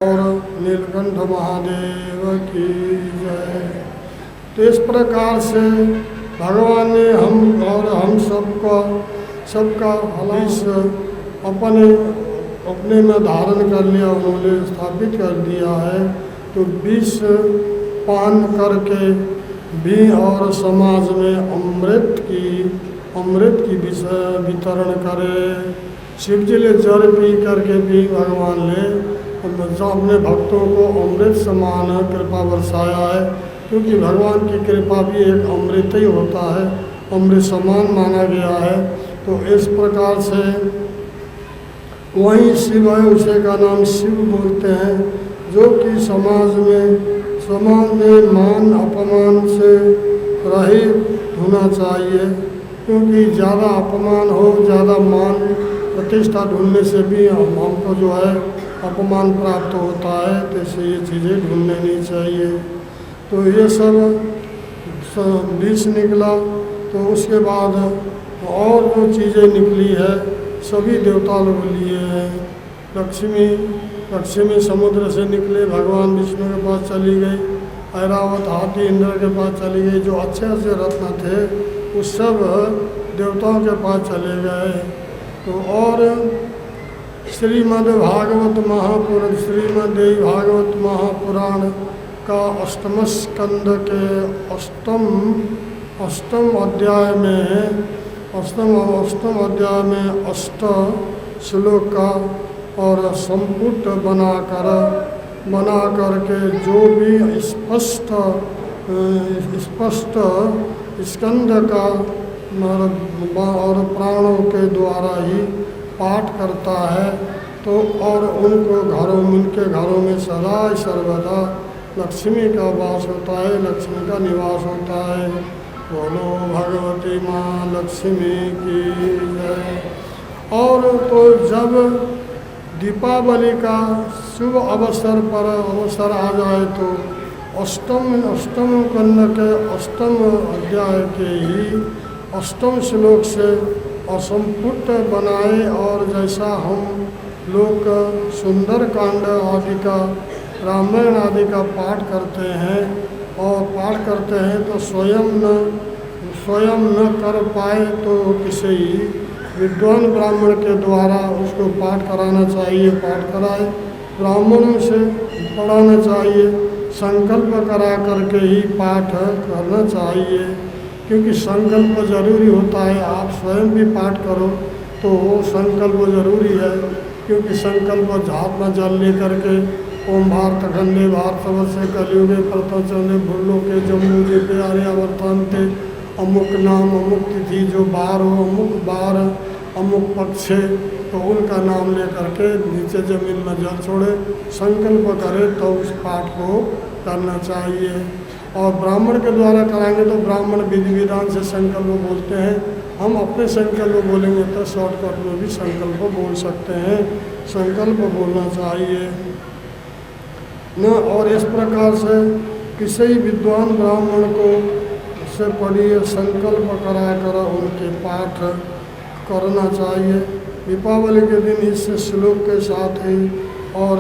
और नीलकंठ महादेव की जय। तो इस प्रकार से भगवान ने हम सबका हलास अपने में धारण कर लिया, उन्होंने स्थापित कर दिया है। तो विष पान करके भी और समाज में अमृत की वितरण करे। शिव जी ने जल पी करके भी भगवान ने अपने भक्तों को अमृत समान कृपा बरसाया है, क्योंकि भगवान की कृपा भी एक अमृत ही होता है, अमृत समान माना गया है। तो इस प्रकार से वही शिव है, उसे का नाम शिव बोलते हैं, जो कि समाज में मान अपमान से रहित होना चाहिए, क्योंकि ज़्यादा अपमान हो, ज़्यादा मान प्रतिष्ठा ढूंढने से भी हमको जो है अपमान प्राप्त होता है। तो इससे ये चीज़ें ढूंढने नहीं चाहिए। तो ये सब विष निकला, तो उसके बाद और जो चीज़ें निकली है सभी देवता लोग लिए हैं। लक्ष्मी समुद्र से निकले, भगवान विष्णु के पास चली गई। ऐरावत हाथी इंद्र के पास चली गई। जो अच्छे अच्छे रत्न थे वो सब देवताओं के पास चले गए। तो और श्रीमद् भागवत महापुराण का अष्टम स्कंद के अष्टम अध्याय में अष्ट श्लोक का और संपुट बना करके जो भी स्पष्ट स्कंद का और प्राणों के द्वारा ही पाठ करता है, तो और उनके घरों में सदा सर्वदा लक्ष्मी का वास होता है, लक्ष्मी का निवास होता है। बोलो भगवती माँ लक्ष्मी की जय। और तो जब दीपावली का शुभ अवसर आ जाए, तो अष्टम कन्या के अष्टम अध्याय के ही अष्टम श्लोक से असंपुट बनाए, और जैसा हम लोग सुंदर कांड आदि का, रामायण आदि का पाठ करते हैं तो स्वयं न कर पाए तो किसी विद्वान ब्राह्मण के द्वारा उसको पाठ कराना चाहिए, पाठ कराए, ब्राह्मणों से पढ़ाना चाहिए, संकल्प करा करके ही पाठ करना चाहिए, क्योंकि संकल्प जरूरी होता है। आप स्वयं भी पाठ करो तो संकल्प जरूरी है, क्योंकि संकल्प हाथ में जल ले करके ओम भारत खंडे भारत से कलयुगे प्रथम चंदे भूलो के जम्मू जी पे आर्यावर्तन थे अमुक नाम अमुक तिथि जो बार हो, अमुक बार अमुक पक्ष है, तो उनका नाम ले करके नीचे जमीन में जल छोड़े, संकल्प करे तो उस पाठ को करना चाहिए। और ब्राह्मण के द्वारा कराएंगे तो ब्राह्मण विधि विधान से संकल्प बोलते हैं। हम अपने संकल्प बोलेंगे तो शॉर्टकट में भी संकल्प बोल सकते हैं, संकल्प बोलना चाहिए न। और इस प्रकार से किसी विद्वान ब्राह्मण को से पढ़िए, संकल्प करा कर उनके पाठ करना चाहिए। दीपावली के दिन इस श्लोक के साथ ही और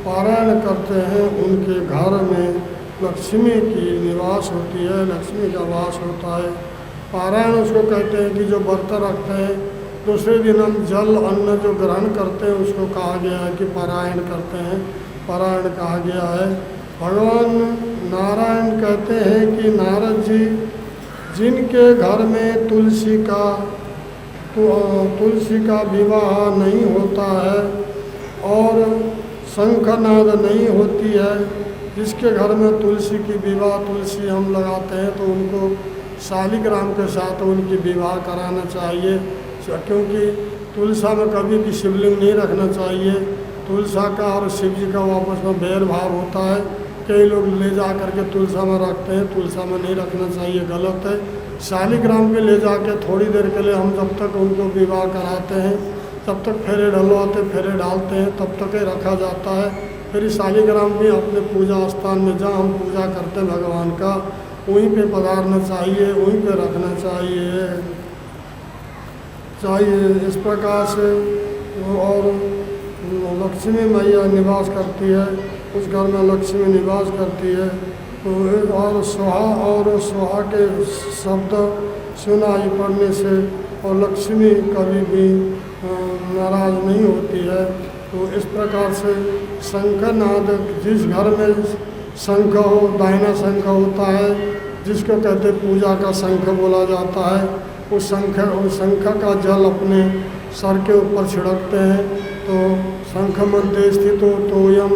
पारायण करते हैं, उनके घर में लक्ष्मी की निवास होती है, लक्ष्मी का वास होता है। पारायण उसको कहते हैं कि जो व्रत रखते हैं, दूसरे दिन हम जल अन्न जो ग्रहण करते हैं उसको कहा गया है कि पारायण करते हैं, पारायण कहा गया है। भगवान नारायण कहते हैं कि नारद जी जिनके घर में तुलसी का विवाह नहीं होता है और शंखनाद नहीं होती है, जिसके घर में तुलसी की विवाह, तुलसी हम लगाते हैं तो उनको शालिग्राम के साथ उनकी विवाह कराना चाहिए, क्योंकि तुलसा में कभी भी शिवलिंग नहीं रखना चाहिए। तुलसा का और शिव जी का आपस में बैर भाव होता है, कई लोग ले जा करके तुलसा में रखते हैं, तुलसा में नहीं रखना चाहिए, गलत है। शालिग्राम पे ले जाके थोड़ी देर के लिए हम जब तक उनको विवाह कराते हैं, तब तक फेरे डलवाते फेरे डालते हैं, तब तक ही रखा जाता है। फिर शालिग्राम भी अपने पूजा स्थान में जहाँ हम पूजा करते हैं भगवान का, वहीं पे पधारना चाहिए, वहीं पे रखना चाहिए। इस प्रकार से और लक्ष्मी मैया निवास करती है, उस घर में लक्ष्मी निवास करती है। तो और सुहा के शब्द सुनाई पड़ने से और लक्ष्मी कभी भी नाराज़ नहीं होती है। तो इस प्रकार से शंखनाद, जिस घर में शंख हो, दाहिना शंख होता है जिसको कहते पूजा का शंख बोला जाता है, उस शंख का जल अपने सर के ऊपर छिड़कते हैं। तो शंख मध्य स्थित हो तोयम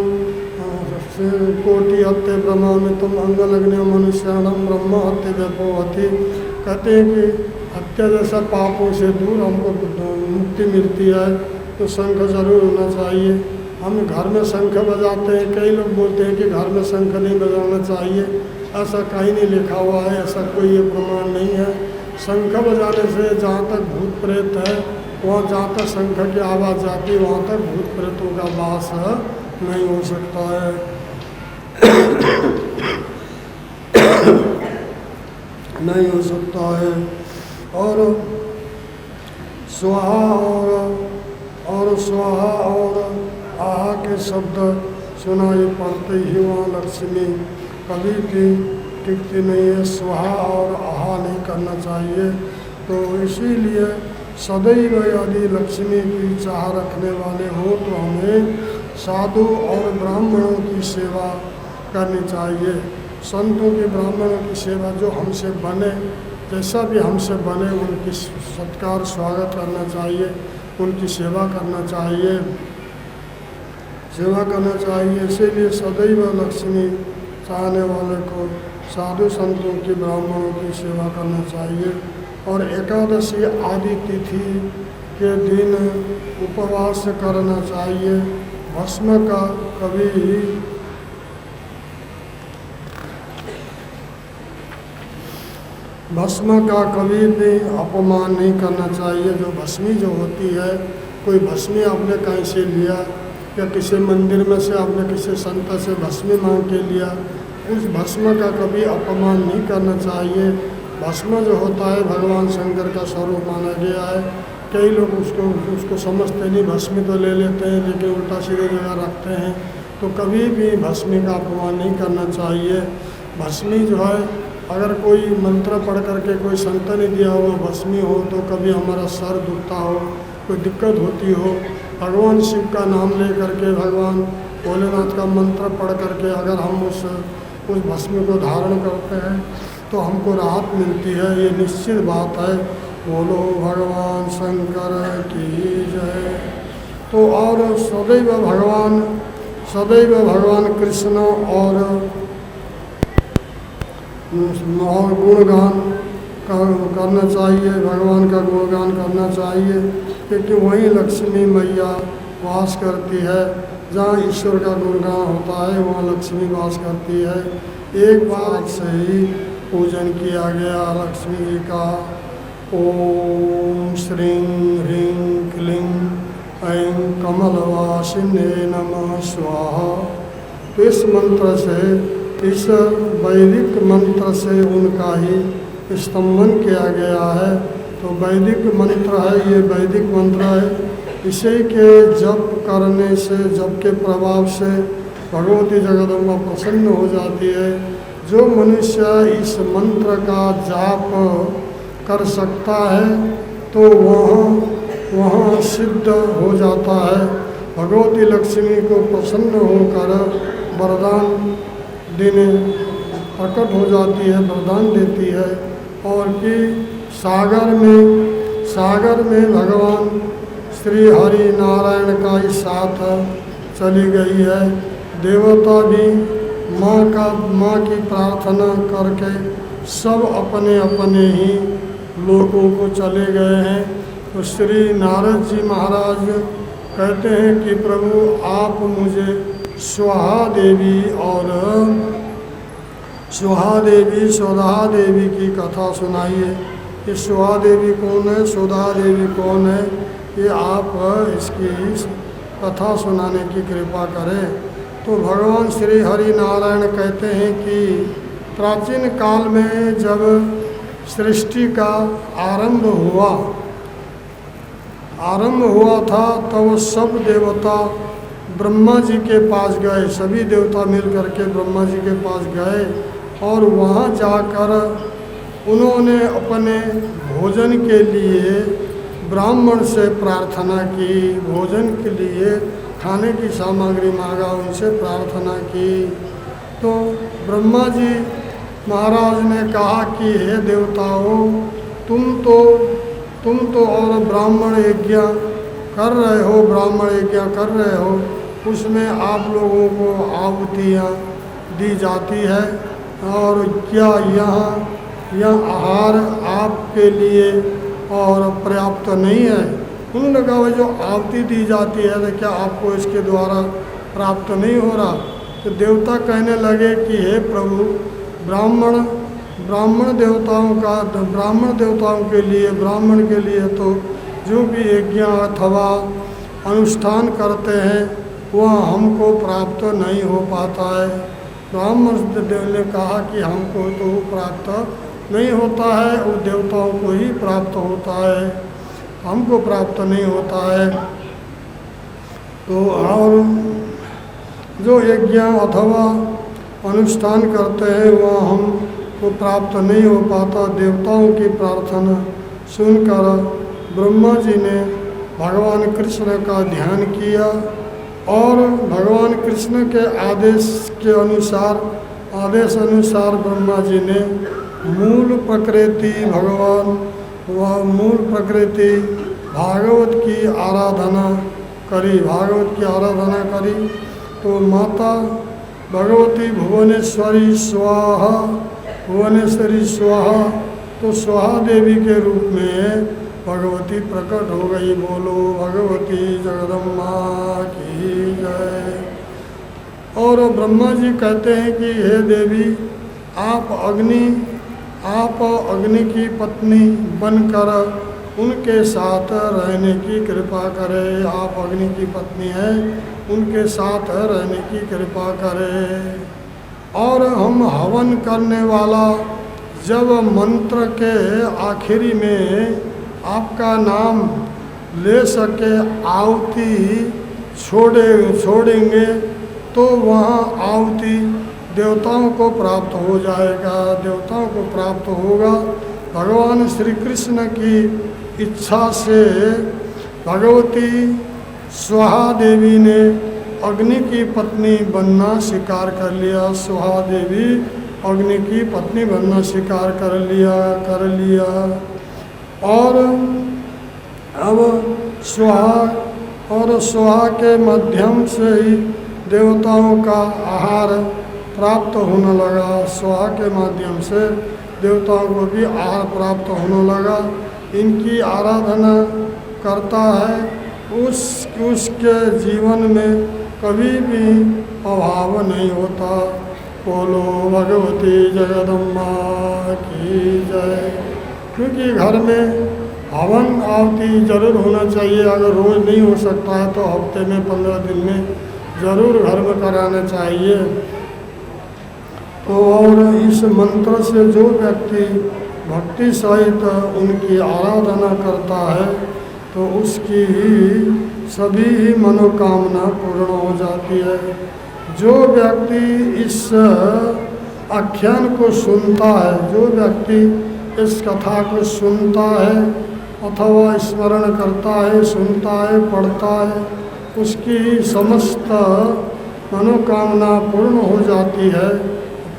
कोटि हत्ते ब्रह्मा में तुम अंगलग्न मनुष्याणम ब्रह्म हत्ते व्यपोहति। कहते हैं कि हत्या जैसा पापों से दूर हमको मुक्ति मिलती है, तो शंख जरूर होना चाहिए। हम घर में शंख बजाते हैं, कई लोग बोलते हैं कि घर में शंख नहीं बजाना चाहिए, ऐसा कहीं नहीं लिखा हुआ है, ऐसा कोई ये प्रमाण नहीं है। शंख बजाने से जहाँ तक भूत प्रेत है, वहाँ जहाँ तक शंख की आवाज़ जाती है वहाँ तक भूत प्रेतों का वास नहीं हो सकता है। नहीं हो सकता है। और स्वाहा और आहा के शब्द सुनाई पड़ते ही वहाँ लक्ष्मी कभी भी टिकती नहीं है। स्वाहा और आहा नहीं करना चाहिए। तो इसीलिए सदैव यदि लक्ष्मी की चाह रखने वाले हो तो हमें साधु और ब्राह्मणों की सेवा करनी चाहिए। संतों की, ब्राह्मणों की सेवा जो हमसे बने, जैसा भी हमसे बने, उनकी सत्कार स्वागत करना चाहिए, उनकी सेवा करना चाहिए, इसीलिए सदैव लक्ष्मी चाहने वाले को साधु संतों की, ब्राह्मणों की सेवा करना चाहिए। और एकादशी आदि तिथि के दिन उपवास करना चाहिए। भस्म का कभी भी अपमान नहीं करना चाहिए। जो भस्मी जो होती है, कोई भस्मी आपने कहीं से लिया या किसी मंदिर में से आपने किसी संत से भस्मी मांग के लिया, उस भस्म का कभी अपमान नहीं करना चाहिए। भस्म जो होता है भगवान शंकर का स्वरूप माना गया है। कई लोग उसको समझते नहीं, भस्मी तो ले लेते हैं लेकिन उल्टा सीधे जगह रखते हैं। तो कभी भी भस्मी का अपमान नहीं करना चाहिए। भस्मी जो है, अगर कोई मंत्र पढ़ करके कोई संत ने दिया हुआ भस्मी हो तो कभी हमारा सर दुखता हो, कोई दिक्कत होती हो, भगवान शिव का नाम ले करके, भगवान भोलेनाथ का मंत्र पढ़ करके अगर हम उस भस्मी को धारण करते हैं तो हमको राहत मिलती है। ये निश्चित बात है। बोलो भगवान शंकर की जय। तो और सदैव भगवान कृष्ण और गुणगान करना चाहिए, भगवान का गुणगान करना चाहिए, क्योंकि वहीं लक्ष्मी मैया वास करती है। जहाँ ईश्वर का गुणगान होता है वहाँ लक्ष्मी वास करती है। एक बार से ही पूजन किया गया लक्ष्मी जी का। ओम श्रीं ह्रीं क्लीं ऐं कमलवासिने नमः स्वाहा। तो इस मंत्र से, इस वैदिक मंत्र से उनका ही स्तंभन किया गया है। तो वैदिक मंत्र है, ये वैदिक मंत्र है। इसी के जप करने से, जप के प्रभाव से भगवती जगदम्बा प्रसन्न हो जाती है। जो मनुष्य इस मंत्र का जाप कर सकता है तो वहाँ सिद्ध हो जाता है। भगवती लक्ष्मी को प्रसन्न होकर वरदान देने प्रकट हो जाती है, वरदान देती है। और कि सागर में भगवान श्री हरि नारायण का ही साथ चली गई है। देवता भी माँ की प्रार्थना करके सब अपने अपने ही लोगों को चले गए हैं। तो श्री नारद जी महाराज कहते हैं कि प्रभु आप मुझे स्वाहा देवी और स्वधा देवी की कथा सुनाइए। ये स्वाहा देवी कौन है, स्वधा देवी कौन है, ये आप इसकी कथा सुनाने की कृपा करें। तो भगवान श्री हरि नारायण कहते हैं कि प्राचीन काल में जब सृष्टि का आरंभ हुआ था तब सब देवता ब्रह्मा जी के पास गए, सभी देवता मिल करके ब्रह्मा जी के पास गए और वहाँ जाकर उन्होंने अपने भोजन के लिए ब्राह्मण से प्रार्थना की, भोजन के लिए खाने की सामग्री मांगा, उनसे प्रार्थना की। तो ब्रह्मा जी महाराज ने कहा कि हे देवताओं, तुम तो और ब्राह्मण यज्ञ कर रहे हो, ब्राह्मण यज्ञ कर रहे हो, उसमें आप लोगों को आहुतियाँ दी जाती है और क्या यह आहार आपके लिए और पर्याप्त नहीं है? उन्होंने कहा जो आहुति दी जाती है तो क्या आपको इसके द्वारा प्राप्त नहीं हो रहा? तो देवता कहने लगे कि हे प्रभु, ब्राह्मण देवताओं के लिए, ब्राह्मण के लिए तो जो भी यज्ञ अथवा अनुष्ठान करते हैं वह हमको प्राप्त नहीं हो पाता है। ब्राह्मण देव ने कहा कि हमको तो प्राप्त नहीं होता है, वो देवताओं को ही प्राप्त होता है, हमको प्राप्त नहीं होता है। तो और जो यज्ञ अथवा अनुष्ठान करते हैं वह हमको प्राप्त नहीं हो पाता। देवताओं की प्रार्थना सुनकर ब्रह्मा जी ने भगवान कृष्ण का ध्यान किया और भगवान कृष्ण के आदेश अनुसार ब्रह्मा जी ने मूल प्रकृति भागवत की आराधना करी। तो माता भगवती भुवनेश्वरी स्वाहा, तो स्वाहा देवी के रूप में भगवती प्रकट हो गई। बोलो भगवती जगदम्बा की जय। और ब्रह्मा जी कहते हैं कि हे देवी, आप अग्नि की पत्नी बनकर उनके साथ रहने की कृपा करें। आप अग्नि की पत्नी हैं, उनके साथ रहने की कृपा करें। और हम हवन करने वाला जब मंत्र के आखिरी में आपका नाम ले सके आहुति छोड़ेंगे तो वहाँ आहुति देवताओं को प्राप्त हो जाएगा, देवताओं को प्राप्त होगा। भगवान श्री कृष्ण की इच्छा से भगवती स्वाहा देवी ने अग्नि की पत्नी बनना स्वीकार कर लिया। स्वाहा देवी अग्नि की पत्नी बनना स्वीकार कर लिया। और अब स्वाहा के माध्यम से ही देवताओं का आहार प्राप्त होने लगा। स्वाहा के माध्यम से देवताओं को भी आहार प्राप्त होने लगा। इनकी आराधना करता है उसके जीवन में कभी भी अभाव नहीं होता। बोलो भगवती जगदम्बा की जय। क्योंकि घर में हवन आहुति जरूर होना चाहिए। अगर रोज़ नहीं हो सकता है तो हफ्ते में 15 दिन में ज़रूर घर में कराना चाहिए। तो और इस मंत्र से जो व्यक्ति भक्ति सहित उनकी आराधना करता है तो उसकी सभी ही मनोकामना पूर्ण हो जाती है। जो व्यक्ति इस आख्यान को सुनता है, जो व्यक्ति इस कथा को सुनता है अथवा स्मरण करता है, सुनता है, पढ़ता है, उसकी समस्त मनोकामना पूर्ण हो जाती है।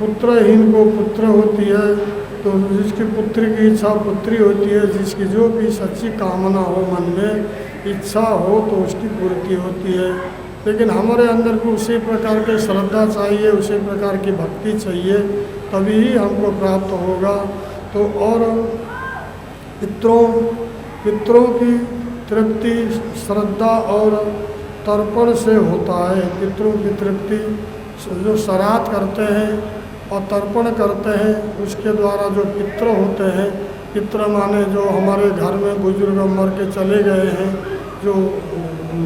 पुत्रहीन को पुत्र होती है, तो जिसकी पुत्री की इच्छा पुत्री होती है। जिसकी जो भी सच्ची कामना हो, मन में इच्छा हो तो उसकी पूर्ति होती है। लेकिन हमारे अंदर भी उसी प्रकार की श्रद्धा चाहिए, उसी प्रकार की भक्ति चाहिए, तभी ही हमको प्राप्त होगा। तो और पितरों की तृप्ति श्रद्धा और तर्पण से होता है। पितरों की तृप्ति जो श्राद्ध करते हैं और तर्पण करते हैं, उसके द्वारा जो पितृ होते हैं, पितृ माने जो हमारे घर में बुजुर्ग मर के चले गए हैं, जो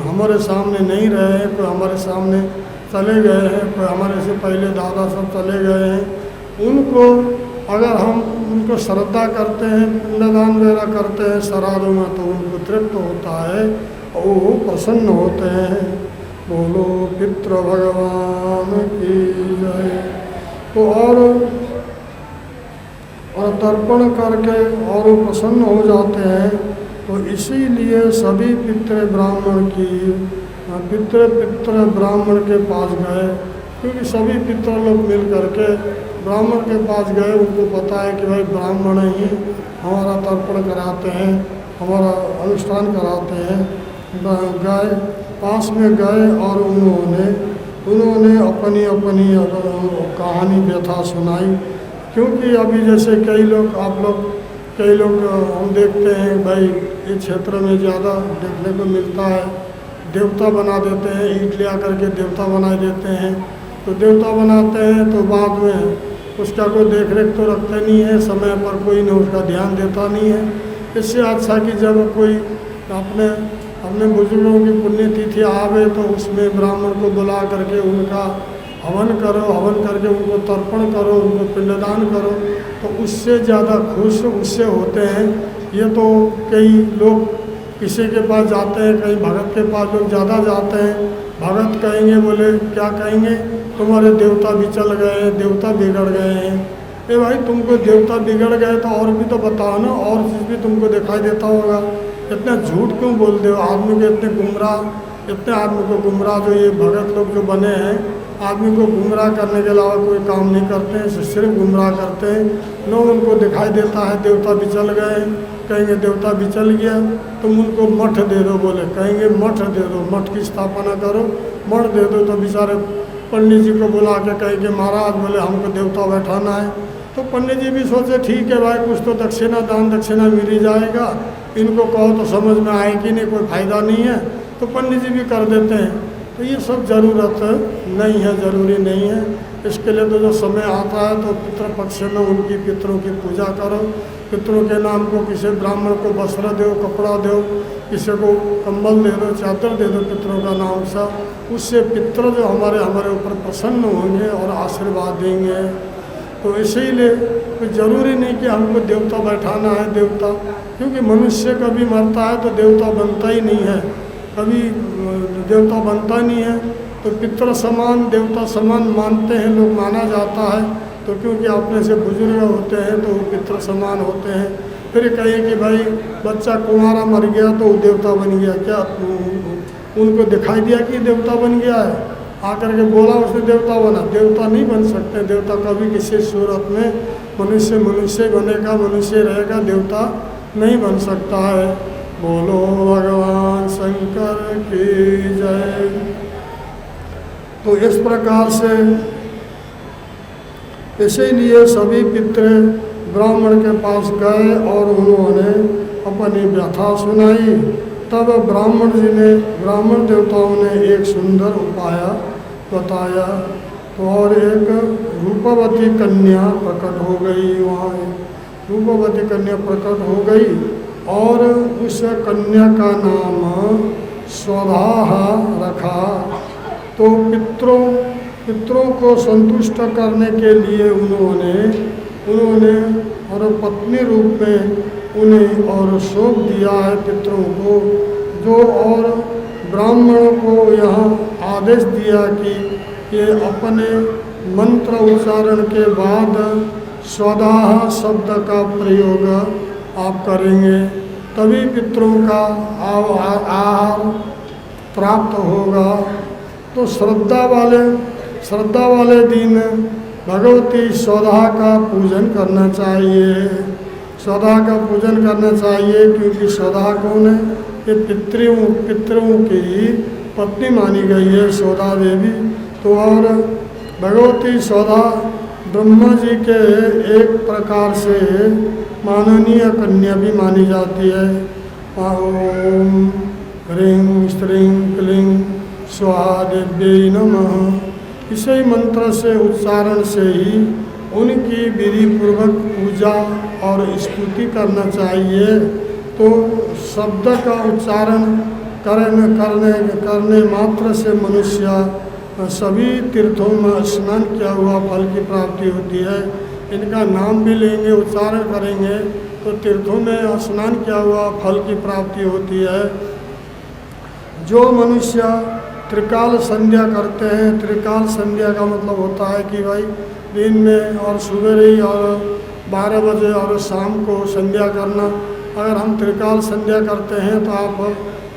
हमारे सामने नहीं रहे हैं, कोई हमारे सामने चले गए हैं, कोई हमारे से पहले दादा सब चले गए हैं, उनको अगर हम उनको श्रद्धा करते हैं, पिंडदान वगैरह करते हैं श्राद्धों में, तो उनको तृप्त होता है और वो प्रसन्न होते हैं। बोलो पितृ भगवान की जय। तो और तर्पण करके और वो प्रसन्न हो जाते हैं। तो इसीलिए सभी पितृ ब्राह्मण ब्राह्मण के पास गए, क्योंकि सभी पितृ लोग मिल करके ब्राह्मण के पास गए। उनको पता है कि भाई ब्राह्मण ही हमारा तर्पण कराते हैं, हमारा अनुष्ठान कराते हैं। गए, पास में गए और उन्होंने अपनी कहानी व्यथा सुनाई। क्योंकि अभी जैसे कई लोग हम देखते हैं भाई, इस क्षेत्र में ज़्यादा देखने को मिलता है, देवता बना देते हैं, ईंट ले आकर के देवता बना देते हैं। तो देवता बनाते हैं तो बाद में उसका कोई देख रेख तो रखते नहीं है, समय पर कोई न उसका ध्यान देता नहीं है। इससे अच्छा कि जब कोई अपने बुजुर्गों की पुण्यतिथि आवे तो उसमें ब्राह्मण को बुला करके उनका हवन करो, हवन करके उनको तर्पण करो, उनको पिंडदान करो, तो उससे ज़्यादा खुश उससे होते हैं। ये तो कई लोग किसी के पास जाते हैं, कई भगत के पास लोग ज़्यादा जाते हैं। भगत कहेंगे, बोले क्या कहेंगे, तुम्हारे देवता भी चल गए, देवता बिगड़ गए हैं। ए भाई, तुमको देवता बिगड़ गए तो और भी तो बताओ ना, और चीज़ भी तुमको दिखाई देता होगा। इतना झूठ क्यों बोलते हो? आदमी को इतने आदमी को गुमराह जो ये भगत लोग जो बने हैं, आदमी को गुमराह करने के अलावा कोई काम नहीं करते हैं, सिर्फ गुमराह करते हैं। लोग उनको दिखाई देता है देवता भी चल गए, कहेंगे देवता भी चल गया, तुम उनको मठ दे दो, बोले कहेंगे मठ दे दो, मठ की स्थापना करो, मठ दे दो। तो बेचारे पंडित जी को बुला के कहेंगे महाराज, बोले हमको देवता बैठाना है। तो पंडित जी भी सोचे ठीक है भाई, कुछ तो दक्षिणा, दान दक्षिणा मिल ही जाएगा, इनको कहो तो समझ में आएगी नहीं, कोई फायदा नहीं है, तो पंडित जी भी कर देते हैं। तो ये सब ज़रूरत नहीं है, ज़रूरी नहीं है। इसके लिए तो जो समय आता है तो पितृपक्ष में उनकी पितरों की पूजा करो, पितरों के नाम को किसी ब्राह्मण को वस्त्र दो, कपड़ा दो, किसी को कंबल दे दो, चादर दे दो पितरों का नाम सा। उससे पितर जो हमारे ऊपर प्रसन्न होंगे और आशीर्वाद देंगे। तो इसीलिए कोई ज़रूरी नहीं कि हमको देवता बैठाना है देवता, क्योंकि मनुष्य कभी मरता है तो देवता बनता ही नहीं है, कभी देवता बनता नहीं है। तो पितर समान देवता समान मानते हैं लोग, माना जाता है। तो क्योंकि अपने से बुजुर्ग होते हैं तो वो पितर समान होते हैं। फिर कहे कि भाई बच्चा कुंवारा मर गया तो वो देवता बन गया, क्या उनको दिखाई दिया कि देवता बन गया है? आकर के बोला उसने देवता बना? देवता नहीं बन सकते। देवता कभी किसी सूरत में मनुष्य बनेगा, मनुष्य रहेगा, देवता नहीं बन सकता है। बोलो भगवान शंकर की जय। तो इस प्रकार से इसीलिए सभी पितृ ब्राह्मण के पास गए और उन्होंने अपनी व्यथा सुनाई। तब ब्राह्मण देवताओं ने एक सुंदर उपाय बताया। तो और एक रूपवती कन्या प्रकट हो गई, वहाँ रूपवती कन्या प्रकट हो गई और उस कन्या का नाम स्वधा रखा। तो पितरों को संतुष्ट करने के लिए उन्होंने और पत्नी रूप में उन्हें और सौंप दिया है पितरों को। जो और ब्राह्मणों को यहाँ आदेश दिया कि ये अपने मंत्र उच्चारण के बाद स्वधा शब्द का प्रयोग आप करेंगे, तभी पितरों का आहार प्राप्त होगा। तो श्रद्धा वाले दिन भगवती स्वधा का पूजन करना चाहिए। स्वधा का पूजन करना चाहिए, क्योंकि स्वधा कौन है? ये पितरों की पत्नी मानी गई है स्वधा देवी। तो और भगवती स्वधा ब्रह्मा जी के एक प्रकार से माननीय कन्या भी मानी जाती है। ओम ह्रीं श्रीं क्लीं स्वाहा देव्यै नमः। इसी मंत्र से उच्चारण से ही उनकी विधि पूर्वक पूजा और स्तुति करना चाहिए। तो शब्द का उच्चारण करने मात्र से मनुष्य सभी तीर्थों में स्नान किया हुआ फल की प्राप्ति होती है। इनका नाम भी लेंगे, उच्चारण करेंगे तो तीर्थों में स्नान किया हुआ फल की प्राप्ति होती है। जो मनुष्य त्रिकाल संध्या करते हैं। त्रिकाल संध्या का मतलब होता है कि भाई दिन में और सवेरे ही और 12 बजे और शाम को संध्या करना। अगर हम त्रिकाल संध्या करते हैं तो आप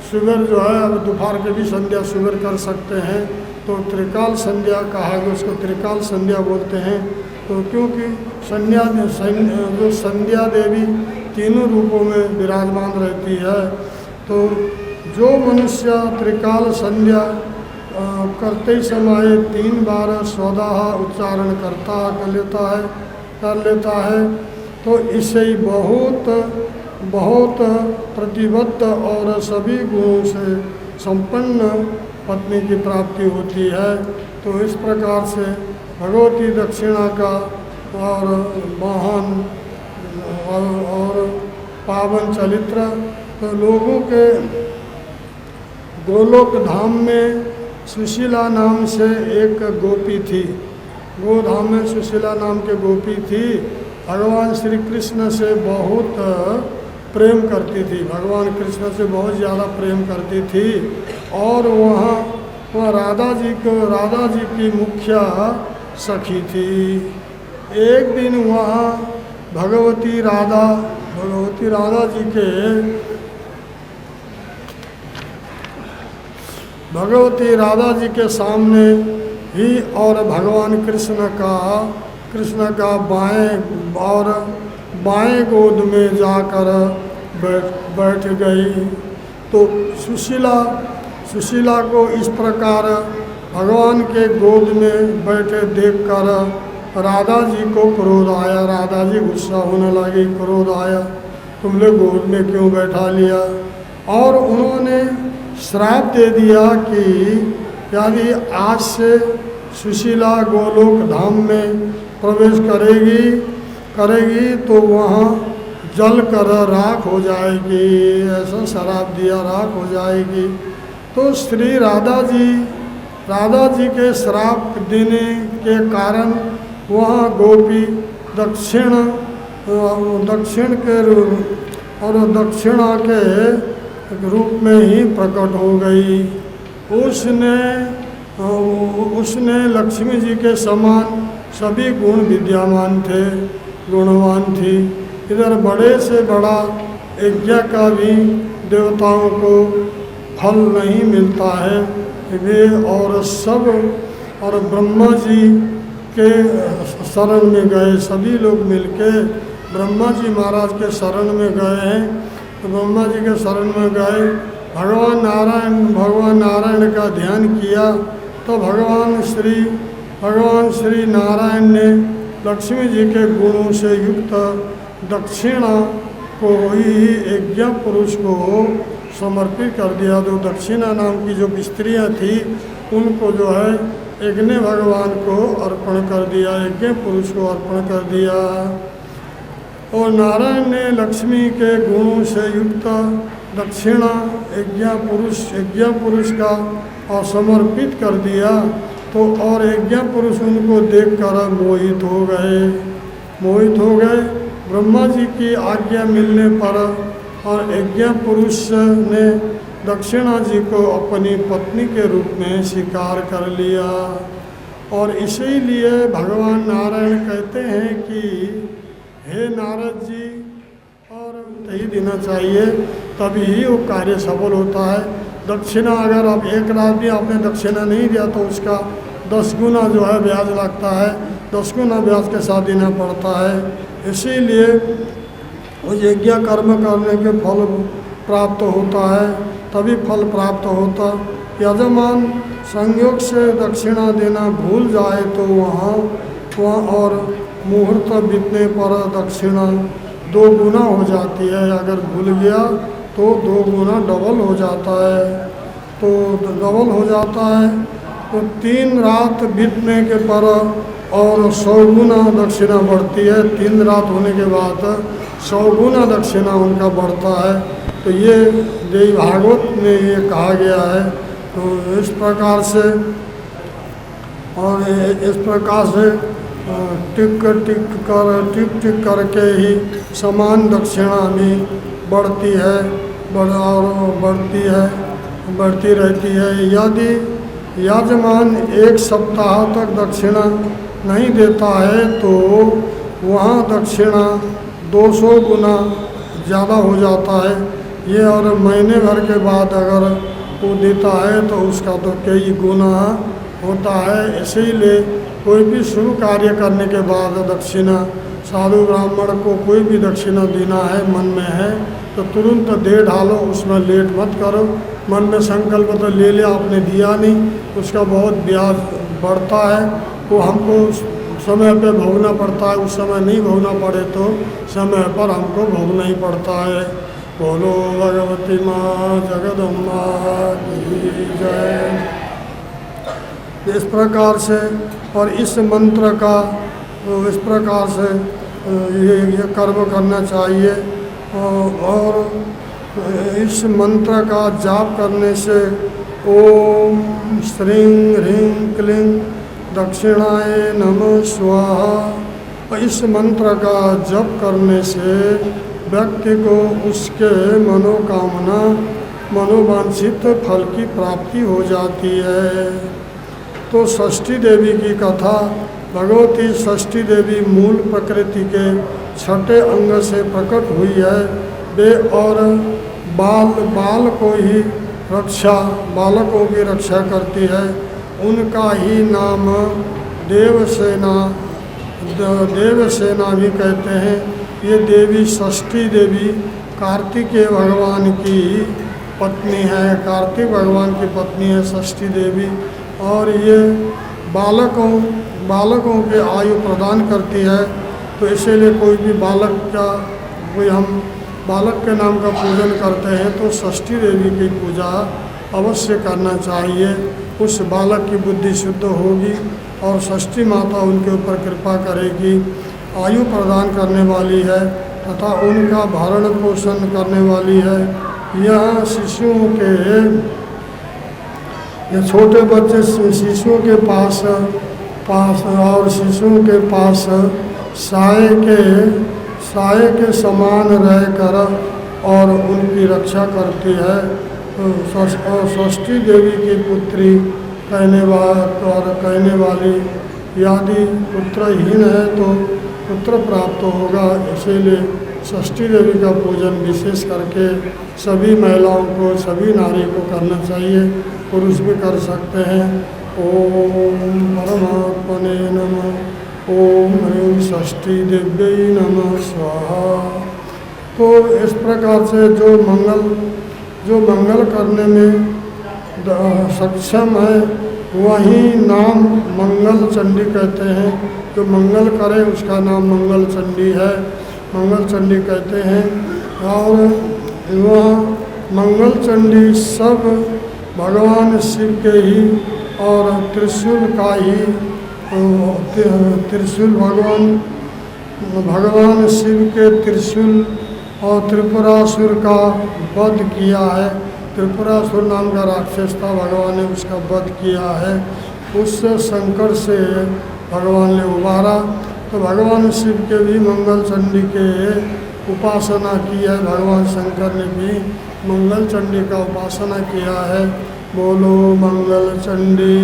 सुबह जो है अब दोपहर के भी संध्या सुबह कर सकते हैं। तो त्रिकाल संध्या कहा है, उसको त्रिकाल संध्या बोलते हैं। तो क्योंकि जो संध्या देवी तीनों रूपों में विराजमान रहती है, तो जो मनुष्य त्रिकाल संध्या करते समय 3 बार स्वतः उच्चारण कर लेता है तो इससे बहुत प्रतिबद्ध और सभी गुणों से संपन्न पत्नी की प्राप्ति होती है। तो इस प्रकार से भगवती दक्षिणा का और महान और पावन चरित्र। तो लोगों के गोलोक धाम में सुशीला नाम से एक गोपी थी। गोधाम में सुशीला नाम के गोपी थी। भगवान श्री कृष्ण से बहुत प्रेम करती थी, भगवान कृष्ण से बहुत ज़्यादा प्रेम करती थी। और वहाँ राधा जी की मुख्य सखी थी। एक दिन वहाँ भगवती राधा जी के सामने ही और भगवान कृष्ण का बाएं गोद में जाकर बैठ गई। तो सुशीला को इस प्रकार भगवान के गोद में बैठे देखकर राधा जी को क्रोध आया। राधा जी गुस्सा होने लगी, क्रोध आया, तुमने गोद में क्यों बैठा लिया। और उन्होंने श्राप दे दिया कि यदि आज से सुशीला गोलोक धाम में प्रवेश करेगी तो वहाँ जल कर राख हो जाएगी। ऐसा श्राप दिया, राख हो जाएगी। तो श्री राधा जी के श्राप देने के कारण वहाँ गोपी दक्षिणा के रूप में ही प्रकट हो गई। उसने लक्ष्मी जी के समान सभी गुण विद्यमान थे, गुणवान थी। इधर बड़े से बड़ा यज्ञ का भी देवताओं को फल नहीं मिलता है। वे और ब्रह्मा जी के शरण में गए, सभी लोग मिलके ब्रह्मा जी महाराज के शरण में गए हैं। तो ब्रह्मा जी के शरण में गए, भगवान नारायण का ध्यान किया। तो भगवान श्री नारायण ने लक्ष्मी जी के गुणों से युक्त दक्षिणा को ही यज्ञ पुरुष को समर्पित कर दिया। जो दक्षिणा नाम की जो स्त्रियाँ थी उनको जो है यज्ञ भगवान को अर्पण कर दिया, यज्ञ पुरुष को अर्पण कर दिया। और नारायण ने लक्ष्मी के गुणों से युक्त दक्षिणा यज्ञ पुरुष का और समर्पित कर दिया। तो और यज्ञ पुरुष उनको देखकर मोहित हो गए। ब्रह्मा जी की आज्ञा मिलने पर और यज्ञ पुरुष ने दक्षिणा जी को अपनी पत्नी के रूप में स्वीकार कर लिया। और इसीलिए भगवान नारायण कहते हैं कि हे नारद जी, और दही देना चाहिए, तभी ही वो कार्य सफल होता है। दक्षिणा अगर आप एक रात भी आपने दक्षिणा नहीं दिया तो उसका 10 गुना जो है ब्याज लगता है, 10 गुना ब्याज के साथ देना पड़ता है। इसीलिए वो यज्ञ कर्म करने के फल प्राप्त होता है, तभी फल प्राप्त होता। यजमान संयोग से दक्षिणा देना भूल जाए तो वहाँ और मुहूर्त बीतने पर दक्षिणा 2 गुना हो जाती है। अगर भूल गया तो 2 गुना डबल हो जाता है। तो डबल हो जाता है तो 3 रात बीतने के पर और 100 गुना दक्षिणा बढ़ती है। 3 रात होने के बाद 100 गुना दक्षिणा उनका बढ़ता है। तो ये देवी भागवत में ये कहा गया है। तो इस प्रकार से टिक करके ही समान दक्षिणा भी बढ़ती रहती है। यदि यजमान 1 सप्ताह तक दक्षिणा नहीं देता है तो वहाँ दक्षिणा 200 गुना ज़्यादा हो जाता है। ये और महीने भर के बाद अगर वो देता है तो उसका तो कई गुना होता है। इसीलिए कोई भी शुभ कार्य करने के बाद दक्षिणा, साधु ब्राह्मण को कोई भी दक्षिणा देना है मन में है तो तुरंत दे डालो, उसमें लेट मत करो। मन में संकल्प तो ले लिया, आपने दिया नहीं, उसका बहुत ब्याज बढ़ता है, वो हमको समय पे भोगना पड़ता है। उस समय नहीं भोगना पड़े तो समय पर हमको भोगना ही पड़ता है। बोलो भगवती माँ जगदम्बा की जय। इस प्रकार से और इस मंत्र का इस प्रकार से ये कर्म करना चाहिए। और इस मंत्र का जाप करने से ओम श्रीं ह्रीं क्लीं दक्षिणाय नमः स्वाहा, इस मंत्र का जप करने से व्यक्ति को उसके मनोवांछित फल की प्राप्ति हो जाती है। तो षष्ठी देवी की कथा, भगवती षष्ठी देवी मूल प्रकृति के छठे अंग से प्रकट हुई है। वे और बालकों की रक्षा करती है। उनका ही नाम देवसेना भी कहते हैं। ये देवी षष्ठी देवी कार्तिकेय भगवान की पत्नी है, कार्तिक भगवान की पत्नी है षष्ठी देवी। और ये बालकों के आयु प्रदान करती है। तो इसीलिए कोई भी हम बालक के नाम का पूजन करते हैं तो षष्ठी देवी की पूजा अवश्य करना चाहिए। उस बालक की बुद्धि शुद्ध होगी और षष्ठी माता उनके ऊपर कृपा करेगी, आयु प्रदान करने वाली है तथा उनका भरण पोषण करने वाली है। यह शिशुओं के छोटे बच्चे शिशुओं के पास और शिशुओं के पास साये के समान रहकर और उनकी रक्षा करती है। षष्ठी देवी की पुत्री कहने वाली यदि पुत्रहीन है तो पुत्र प्राप्त होगा। इसीलिए षष्ठी देवी का पूजन विशेष करके सभी महिलाओं को, सभी नारी को करना चाहिए, पुरुष भी कर सकते हैं। ओम परमात्मने नमः। ओम ह्रीं षष्ठी देव्यै नमः स्वाहा। तो इस प्रकार से जो मंगल करने में सक्षम है वही नाम मंगल चंडी कहते हैं। जो मंगल करे उसका नाम मंगल चंडी है, मंगल चंडी कहते हैं। और वह मंगल चंडी सब भगवान शिव के ही और त्रिशूल का ही त्रिशूल भगवान शिव के त्रिशूल और त्रिपुरासुर का वध किया है। त्रिपुरासुर नाम का राक्षस था, भगवान ने उसका वध किया है। उस संकट से भगवान ने उबारा। तो भगवान शिव के भी मंगल चंडी के उपासना की है। भगवान शंकर ने भी मंगल चंडी का उपासना किया है। बोलो मंगल चंडी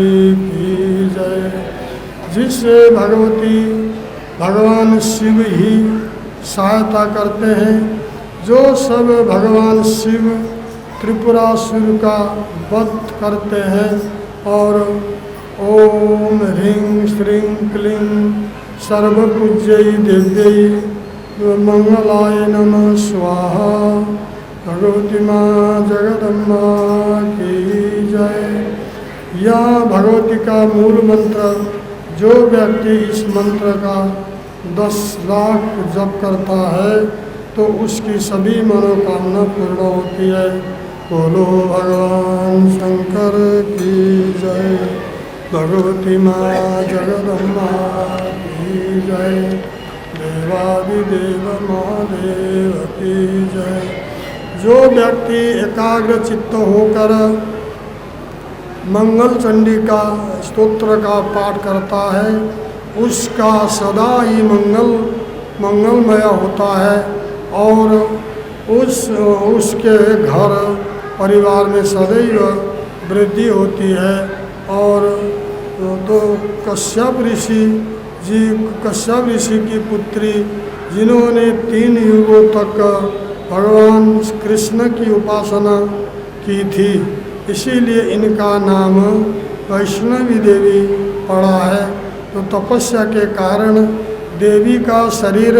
की जय। जिससे भगवान शिव ही सहायता करते हैं। जो सब भगवान शिव त्रिपुरासुर का वध करते हैं और ओम ह्रीं श्रीं क्लीं सर्वपूज्यै देव्यै मंगलाय नमः स्वाहा। भगवती माँ जगदम्बा की जय। यह भगवती का मूल मंत्र, जो व्यक्ति इस मंत्र का 10 लाख जप करता है तो उसकी सभी मनोकामना पूर्ण होती है। बोलो भगवान शंकर की जय। भगवती माँ जगदम्बा की जय। देवादिदेव महादेव की जय। जो व्यक्ति एकाग्र चित्त होकर मंगल चंडी का स्तोत्र का पाठ करता है उसका सदा ही मंगलमय होता है और उसके घर परिवार में सदैव वृद्धि होती है। और तो कश्यप ऋषि की पुत्री जिन्होंने 3 युगों तक भगवान कृष्ण की उपासना की थी, इसीलिए इनका नाम वैष्णवी देवी पड़ा है। तो तपस्या के कारण देवी का शरीर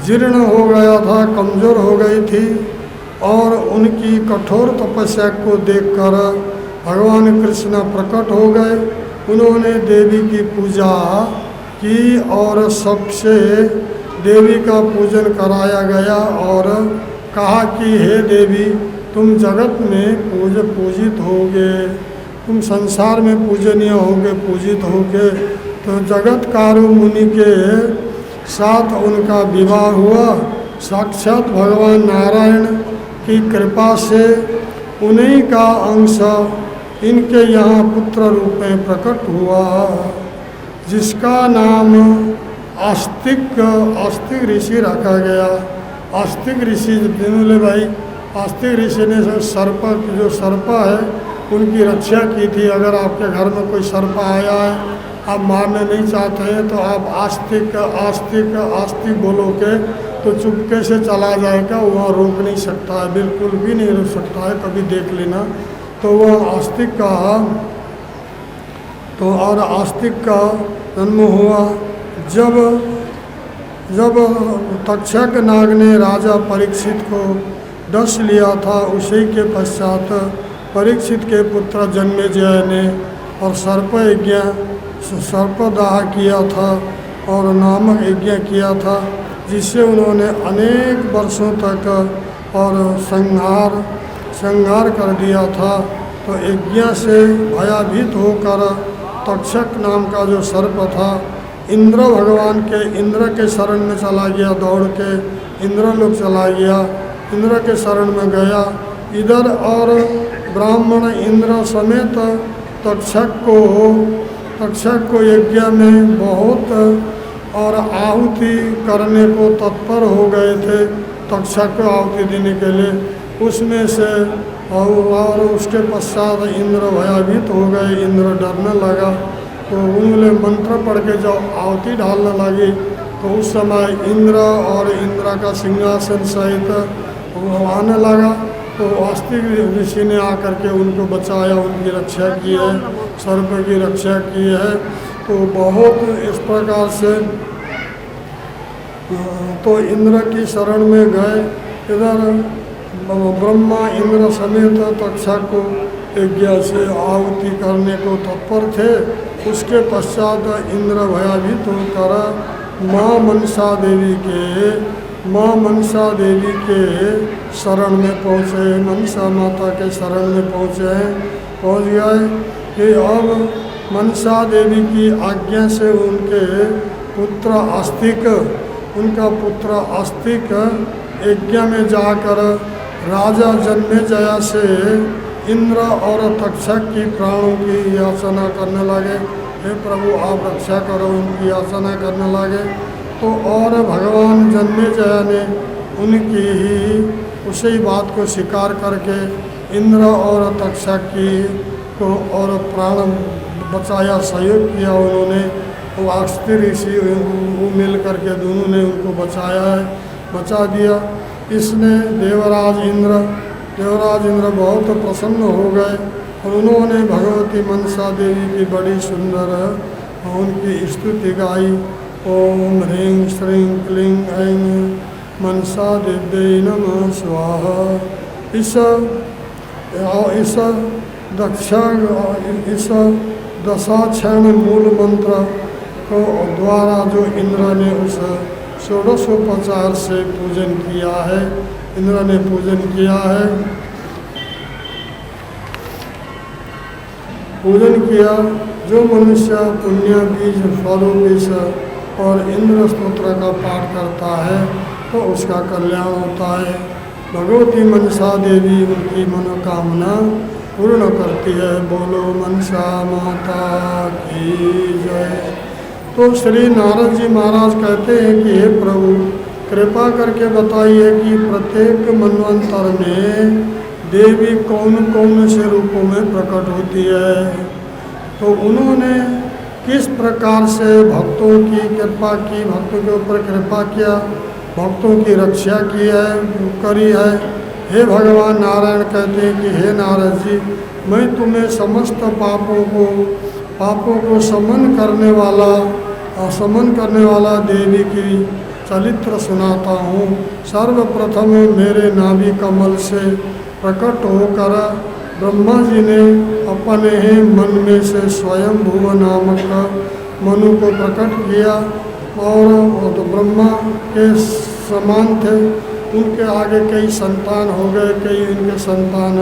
जीर्ण हो गया था, कमज़ोर हो गई थी, और उनकी कठोर तपस्या को देखकर भगवान कृष्ण प्रकट हो गए। उन्होंने देवी की पूजा की और सबसे देवी का पूजन कराया गया और कहा कि हे देवी, तुम जगत में पूजित होगे, तुम संसार में पूजनीय होगे, पूजित होगे। तो जगतकारु मुनि के साथ उनका विवाह हुआ। साक्षात भगवान नारायण की कृपा से उन्हीं का अंश इनके यहाँ पुत्र रूप में प्रकट हुआ, जिसका नाम आस्तिक ऋषि रखा गया। आस्तिक ऋषि बोले भाई, आस्तिक ऋषि ने जो सर्प है उनकी रक्षा की थी। अगर आपके घर में कोई सर्प आया है, आप मारने नहीं चाहते हैं, तो आप आस्तिक बोलोगे तो चुपके से चला जाएगा, वहाँ रोक नहीं सकता है, बिल्कुल भी नहीं रोक सकता है, कभी देख लेना। तो वह आस्तिक का जन्म हुआ। जब तक्षक नाग ने राजा परीक्षित को डस लिया था, उसी के पश्चात परीक्षित के पुत्र जन्मेजय ने और सर्पदाह किया था और नामक यज्ञ किया था, जिससे उन्होंने अनेक वर्षों तक और संहार कर दिया था। तो यज्ञ से भयभीत होकर तक्षक नाम का जो सर्प था, इंद्र के शरण में चला गया, दौड़ के इंद्रलोक चला गया, इंद्र के शरण में गया इधर, और ब्राह्मण इंद्र समेत तक्षक को यज्ञ में बहुत और आहुति करने को तत्पर हो गए थे, तक्षक को आहुति देने के लिए। उसमें से और उसके पश्चात इंद्र भयभीत हो गए, इंद्र डरने लगा। तो उन्होंने मंत्र पढ़ के जब आहुति डालने लगी, तो उस समय इंद्र और इंद्र का सिंहासन सहित वो आने लगा। तो आस्तिक ऋषि ने आकर के उनको बचाया, उनकी रक्षा की है, सर्प की रक्षा की है। तो बहुत इस प्रकार से तो इंद्र की शरण में गए। इधर ब्रह्मा इंद्र समेत तक्षक को यज्ञ से आहुति करने को तत्पर थे। उसके पश्चात इंद्र भयभीत होकर माँ मनसा देवी के शरण में पहुँचे, मनसा माता के शरण में पहुँच गए कि अब मनसा देवी की आज्ञा से उनका पुत्र आस्तिक यज्ञ में जाकर राजा जन्मेजय से इंद्र और तक्षक की प्राणों की याचना करने लगे। हे प्रभु, आप रक्षा करो, उनकी याचना करने लगे। तो और भगवान जन्मेजय ने उनकी ही उसी बात को स्वीकार करके इंद्र और तक्षक को और प्राण बचाया, सहयोग किया उन्होंने। वो आस्तिक ऋषि मिल करके दोनों ने उनको बचा दिया। इसने देवराज इंद्र बहुत प्रसन्न हो गए और उन्होंने भगवती मनसा देवी की बड़ी सुंदर उनकी स्तुति गाई। ओम ह्रीं श्रीं क्लीं ऐं मनसा देव्यै नमः स्वाहा। इस दशाक्षण मूल मंत्र को द्वारा जो इंद्र ने उस षोडशोपचार से पूजन किया है, इंद्र ने पूजन किया। जो मनुष्य पुण्य बीज फलों और इंद्र स्तोत्र का पाठ करता है तो उसका कल्याण होता है। भगवती मनसा देवी उनकी मनोकामना पूर्ण करती है। बोलो मनसा माता की जय। तो श्री नारद जी महाराज कहते हैं कि हे प्रभु, कृपा करके बताइए कि प्रत्येक मनवंतर में देवी कौन कौन से रूपों में प्रकट होती है। तो उन्होंने किस प्रकार से भक्तों की कृपा की, भक्तों के ऊपर कृपा किया, भक्तों की रक्षा की है, करी है। हे भगवान नारायण कहते हैं कि हे नारद जी, मैं तुम्हें समस्त पापों को समन करने वाला देवी की चरित्र सुनाता हूँ। सर्वप्रथम मेरे नाभि कमल से प्रकट होकर ब्रह्मा जी ने अपने ही मन में से स्वयं भुव नामक मनु को प्रकट किया, और वो तो ब्रह्मा के समान थे। उनके आगे कई संतान हो गए, कई इनके संतान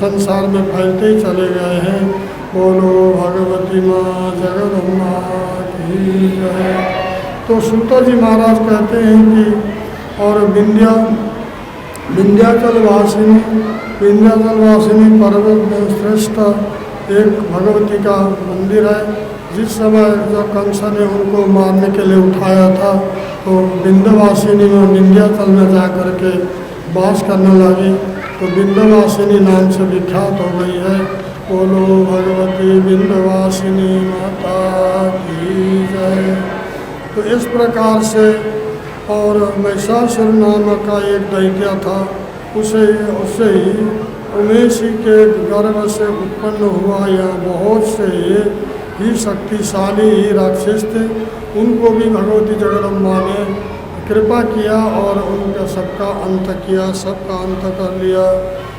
संसार में फैलते ही चले गए हैं। बोलो भगवती माँ जगदम्बा की जय। तो सूत जी महाराज कहते हैं कि और विंध्याचलवासिनी पर्वत में श्रेष्ठ एक भगवती का मंदिर है। जिस समय जब कंस ने उनको मारने के लिए उठाया था, तो विंध्यवासिनी में विंध्याचल में जा कर के वास करने लगी, तो विंध्यवासिनी नाम से विख्यात हो गई है। बोलो भगवती विंध्यवासिनी माता की जय। तो इस प्रकार से, और महिषासुर नाम का एक दैत्य था, उसे ही उमेश के गर्भ से उत्पन्न हुआ। यह बहुत से ही शक्तिशाली ही राक्षस थे, उनको भी भगवती जगदम्बा ने कृपा किया और उनका सबका अंत किया, सबका अंत कर लिया।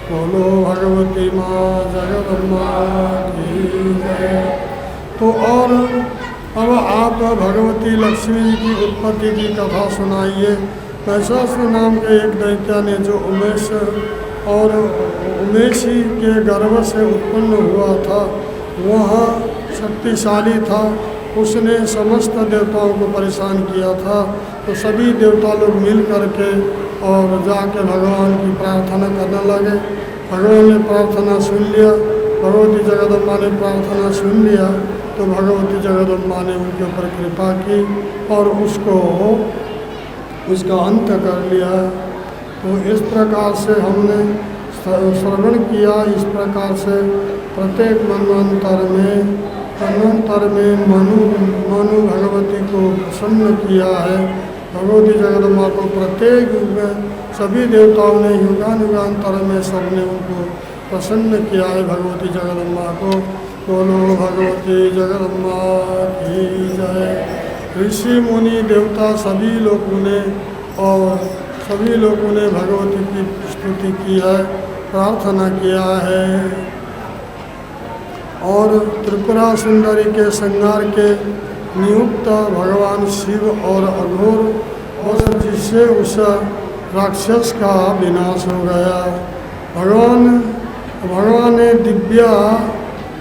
बोलो भगवती माँ जगदम्बा की जय। तो और अब आप भगवती लक्ष्मी जी की उत्पत्ति की कथा सुनाइए। महिषासुर नाम के एक दैत्य ने, जो उमेशी के गर्भ से उत्पन्न हुआ था, वह शक्तिशाली था। उसने समस्त देवताओं को परेशान किया था। तो सभी देवता लोग मिल करके और जाके भगवान की प्रार्थना करने लगे। भगवान ने प्रार्थना सुन लिया, भगवती जगदम्बा ने प्रार्थना सुन लिया, तो भगवती जगदम्बा ने उनके ऊपर कृपा की और उसका अंत कर लिया। तो इस प्रकार से हमने श्रवण किया। इस प्रकार से प्रत्येक मनवंतर में मनु भगवती को प्रसन्न किया है। भगवती जगदम्बा को प्रत्येक युग में सभी देवताओं ने युगानुगांतर में सबने उनको प्रसन्न किया है, भगवती जगदम्बा को। बोलो भगवती जगदम्बा की जय। ऋषि मुनि देवता सभी लोगों ने भगवती की स्तुति की है, प्रार्थना किया है। और त्रिपुरा सुंदरी के श्रृंगार के नियुक्त भगवान शिव और अघोर, जिससे उस राक्षस का विनाश हो गया। भगवान ने दिव्या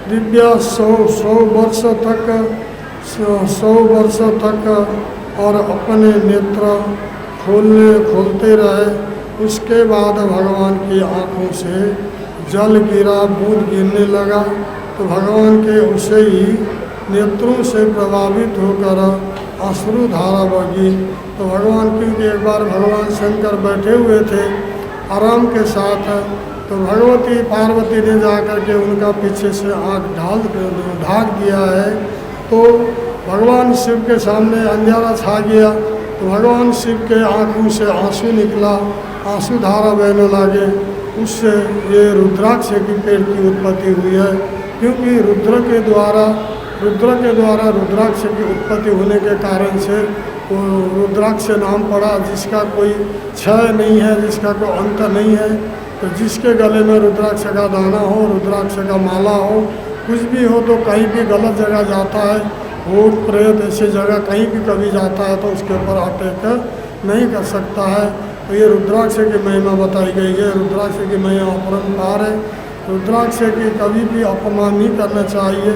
100 वर्ष तक और अपने नेत्र खोलते रहे। उसके बाद भगवान की आँखों से जल गिरा, बूंद गिरने लगा। तो भगवान के उसे ही नेत्रों से प्रभावित होकर अश्रु धारा बगी। तो भगवान, क्योंकि एक बार भगवान शंकर बैठे हुए थे आराम के साथ, तो भगवती पार्वती ने जाकर के उनका पीछे से आँख ढाक दिया है। तो भगवान शिव के सामने अंधेरा छा गया। तो भगवान शिव के आँखों से आंसू निकला, आंसू धारा बहने लगे। उससे ये रुद्राक्ष की पेड़ की उत्पत्ति हुई है, क्योंकि रुद्र के द्वारा रुद्राक्ष की उत्पत्ति होने के कारण से वो रुद्राक्ष नाम पड़ा, जिसका कोई क्षय नहीं है, जिसका कोई अंत नहीं है। तो जिसके गले में रुद्राक्ष का दाना हो, रुद्राक्ष का माला हो, कुछ भी हो, तो कहीं भी गलत जगह जाता है, भूत प्रेत ऐसी जगह कहीं भी कभी जाता है, तो उसके ऊपर अटैक नहीं कर सकता है। तो ये रुद्राक्ष की महिमा बताई गई है। रुद्राक्ष की महिमा अपरंपार है। रुद्राक्ष की कभी भी अपमान नहीं करना चाहिए।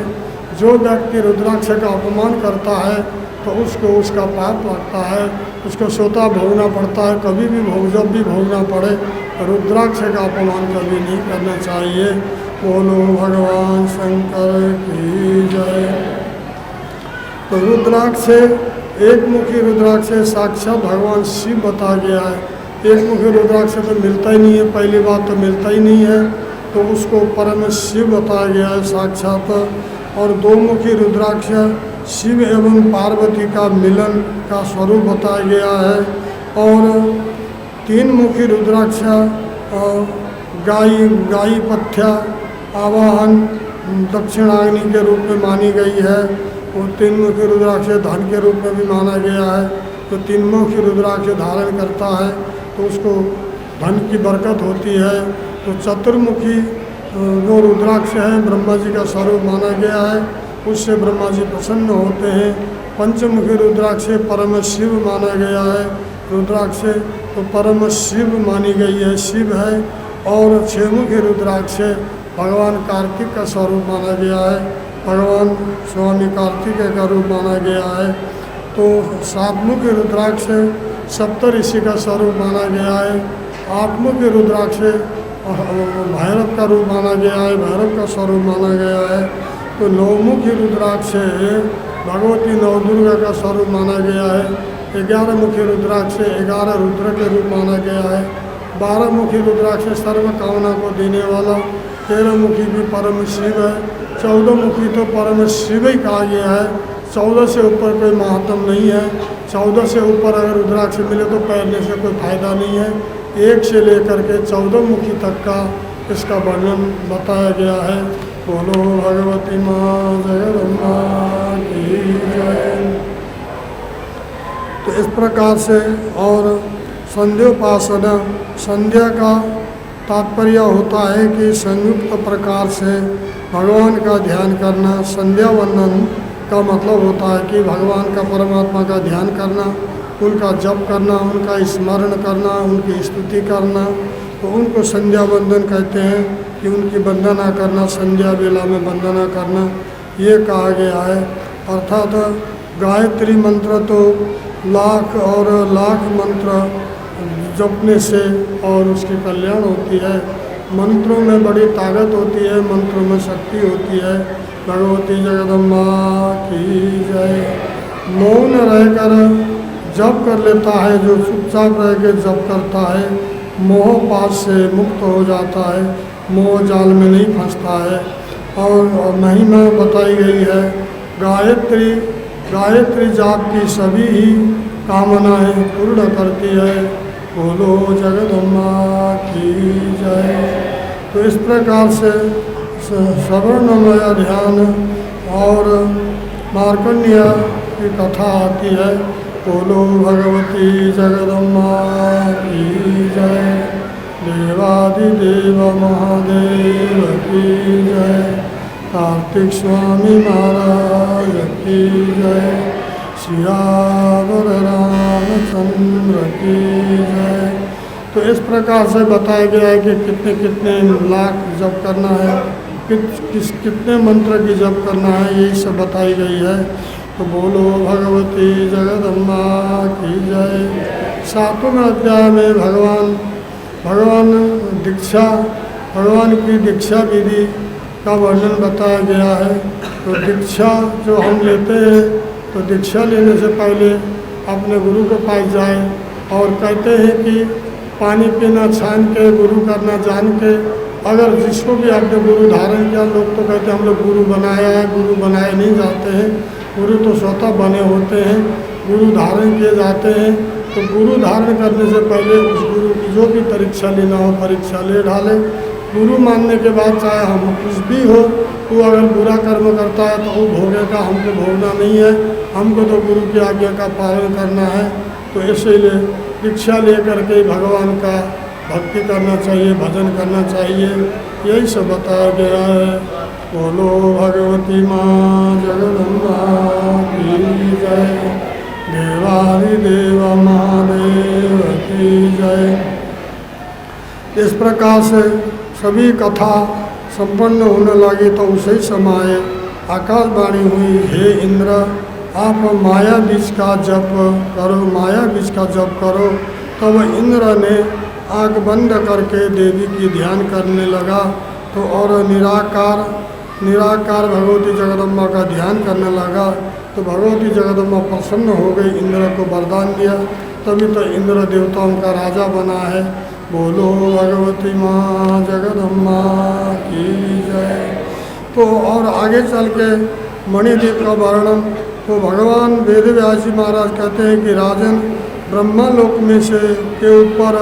जो व्यक्ति रुद्राक्ष का अपमान करता है तो उसको उसका पाप लगता है, उसको स्वतः भोगना पड़ता है। कभी भी जब भी भोगना पड़े, रुद्राक्ष का अपमान कभी नहीं करना चाहिए। बोलो भगवान शंकर की जय। तो रुद्राक्ष, एक मुखी रुद्राक्ष साक्षात भगवान शिव बता गया है। एक मुखी रुद्राक्ष तो मिलता ही नहीं है, पहली बात तो मिलता ही नहीं है। तो उसको परम शिव बताया गया है साक्षात। और दो मुखी रुद्राक्ष शिव एवं पार्वती का मिलन का स्वरूप बताया गया है। और तीन मुखी रुद्राक्ष गाई पथ्या आवाहन दक्षिणाग्नि के रूप में मानी गई है। और तीन मुखी रुद्राक्ष धन के रूप में भी माना गया है। तो तीन मुखी रुद्राक्ष धारण करता है तो उसको धन की बरकत होती है। तो चतुर्मुखी जो रुद्राक्ष है ब्रह्मा जी का स्वरूप माना गया है, उससे ब्रह्मा जी प्रसन्न होते हैं। पंचमुखी रुद्राक्ष परम शिव माना गया है। रुद्राक्ष तो परम शिव मानी गई है, शिव है। और छमुखी रुद्राक्ष भगवान कार्तिक का स्वरूप माना गया है, भगवान स्वामी कार्तिकेय का रूप माना गया है। तो सातमुखी रुद्राक्ष सप्तऋषि का स्वरूप माना गया है। आठमुखी रुद्राक्ष भैरव का रूप माना गया है, भैरव का स्वरूप माना गया है। तो नौमुखी रुद्राक्ष भगवती नवदुर्गा का स्वरूप माना गया है। 11 मुखी रुद्राक्ष 11 रुद्र के रूप माना गया है। 12 मुखी रुद्राक्ष सर्व कामना को देने वाला। 13 मुखी भी परम शिव है। 14 मुखी तो परम शिव ही कहा गया है। 14 से ऊपर कोई महत्व नहीं है। 14 से ऊपर अगर रुद्राक्ष मिले तो पहनने से कोई फायदा नहीं है। 1 से लेकर के 14 मुखी तक का इसका वर्णन बताया गया है। बोलो भगवती माँ जगदम्बा की जय। तो इस प्रकार से और संध्योपासना, संध्या का तात्पर्य होता है कि संयुक्त प्रकार से भगवान का ध्यान करना। संध्या वंदन का मतलब होता है कि भगवान का, परमात्मा का ध्यान करना, उनका जप करना, उनका स्मरण करना, उनकी स्तुति करना। तो उनको संध्या वंदन कहते हैं कि उनकी वंदना करना, संध्या वेला में वंदना करना, ये कहा गया है। अर्थात गायत्री मंत्र तो लाख और लाख मंत्र जपने से और उसकी कल्याण होती है। मंत्रों में बड़ी ताकत होती है, मंत्रों में शक्ति होती है। भगवती जगदम्बा की जय। मौन रहकर जप कर लेता है, जो चुपचाप रह के जप करता है, मोह पाश से मुक्त हो जाता है, मोह जाल में नहीं फंसता है। और महिमा बताई गई है। गायत्री जाप की सभी ही कामनाएं पूर्ण करती है। बोलो जगदम्बा की जय। तो इस प्रकार से सवर्णमय ध्यान और मार्कण्य की कथा आती है। बोलो भगवती जगदम्बा की जय। देवादिदेव महादेव की जय। कार्तिक स्वामी महाराज की जय। सियावर रामचंद्र की जय। तो इस प्रकार से बताया गया है कि कितने कितने लाख जप करना है, कितने मंत्र की जप करना है, यही सब बताई गई है। तो बोलो भगवती जगदम्बा की जय। 7वें अध्याय में भगवान की दीक्षा विधि का वर्णन बताया गया है। तो दीक्षा जो हम लेते हैं, तो दीक्षा लेने से पहले अपने गुरु के पास जाए और कहते हैं कि पानी पीना छान के, गुरु करना जान के। अगर जिसको भी आपने गुरु धारण किया, लोग तो कहते हैं हम लोग गुरु बनाया है, गुरु बनाए नहीं जाते हैं। गुरु तो स्वतः बने होते हैं, गुरु धारण किए जाते हैं। तो गुरु धारण करने से पहले उस गुरु की जो भी परीक्षा लेना हो, परीक्षा ले डाले। गुरु मानने के बाद चाहे हम कुछ भी हो, वो अगर बुरा कर्म करता है तो वो भोगेगा, हमको भोगना नहीं है। हमको तो गुरु की आज्ञा का पालन करना है। तो इसीलिए दीक्षा लेकर के भगवान का भक्ति करना चाहिए, भजन करना चाहिए, यही सब बताया गया है। बोलो भगवती माँ जगदम्बा की जय। देवादिदेव महादेव की जय। इस प्रकार से सभी कथा संपन्न होने लगी तो उसी समय आकाशवाणी हुई, हे इंद्र आप माया बीज का जप करो, माया बीज का जप करो। तब इंद्र ने आँख बंद करके देवी की ध्यान करने लगा। तो और निराकार भगवती जगदम्बा का ध्यान करने लगा। तो भगवती जगदम्बा प्रसन्न हो गई, इंद्र को वरदान दिया। तभी तो इंद्र देवताओं का राजा बना है। बोलो भगवती माँ जगदम्बा की जय। तो और आगे चल के मणिद्वीप का वर्णन तो भगवान वेदव्यास जी महाराज कहते हैं कि राजन ब्रह्मा लोक में से के ऊपर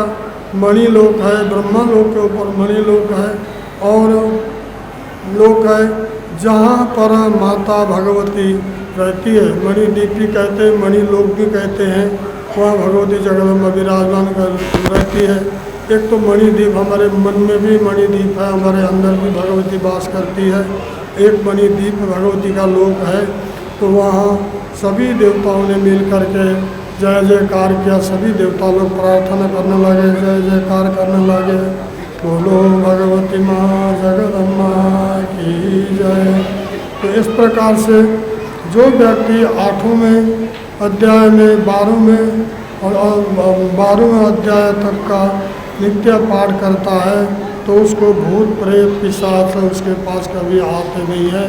मणिलोक है, ब्रह्मा लोक के ऊपर मणिलोक है और लोक है जहाँ पर माता भगवती रहती है। मणिद्वीप भी कहते हैं, मणिलोक भी कहते हैं, वहाँ भगवती जगदम्बा विराजमान रहती है। एक तो मणिद्वीप हमारे मन में भी मणिद्वीप है, हमारे अंदर भी भगवती वास करती है। एक मणिद्वीप भगवती का लोक है, तो वहाँ सभी देवताओं ने मिल करके जय जयकार किया। सभी देवता लोग प्रार्थना करने लगे, जय जयकार करने लगे, बोलो भगवती माँ जगदम्बा की जय। तो इस प्रकार से जो व्यक्ति 8वें अध्याय में 12वें और 12वें अध्याय तक का नित्य पाठ करता है तो उसको भूत प्रेत पिशाच उसके पास कभी आते नहीं है,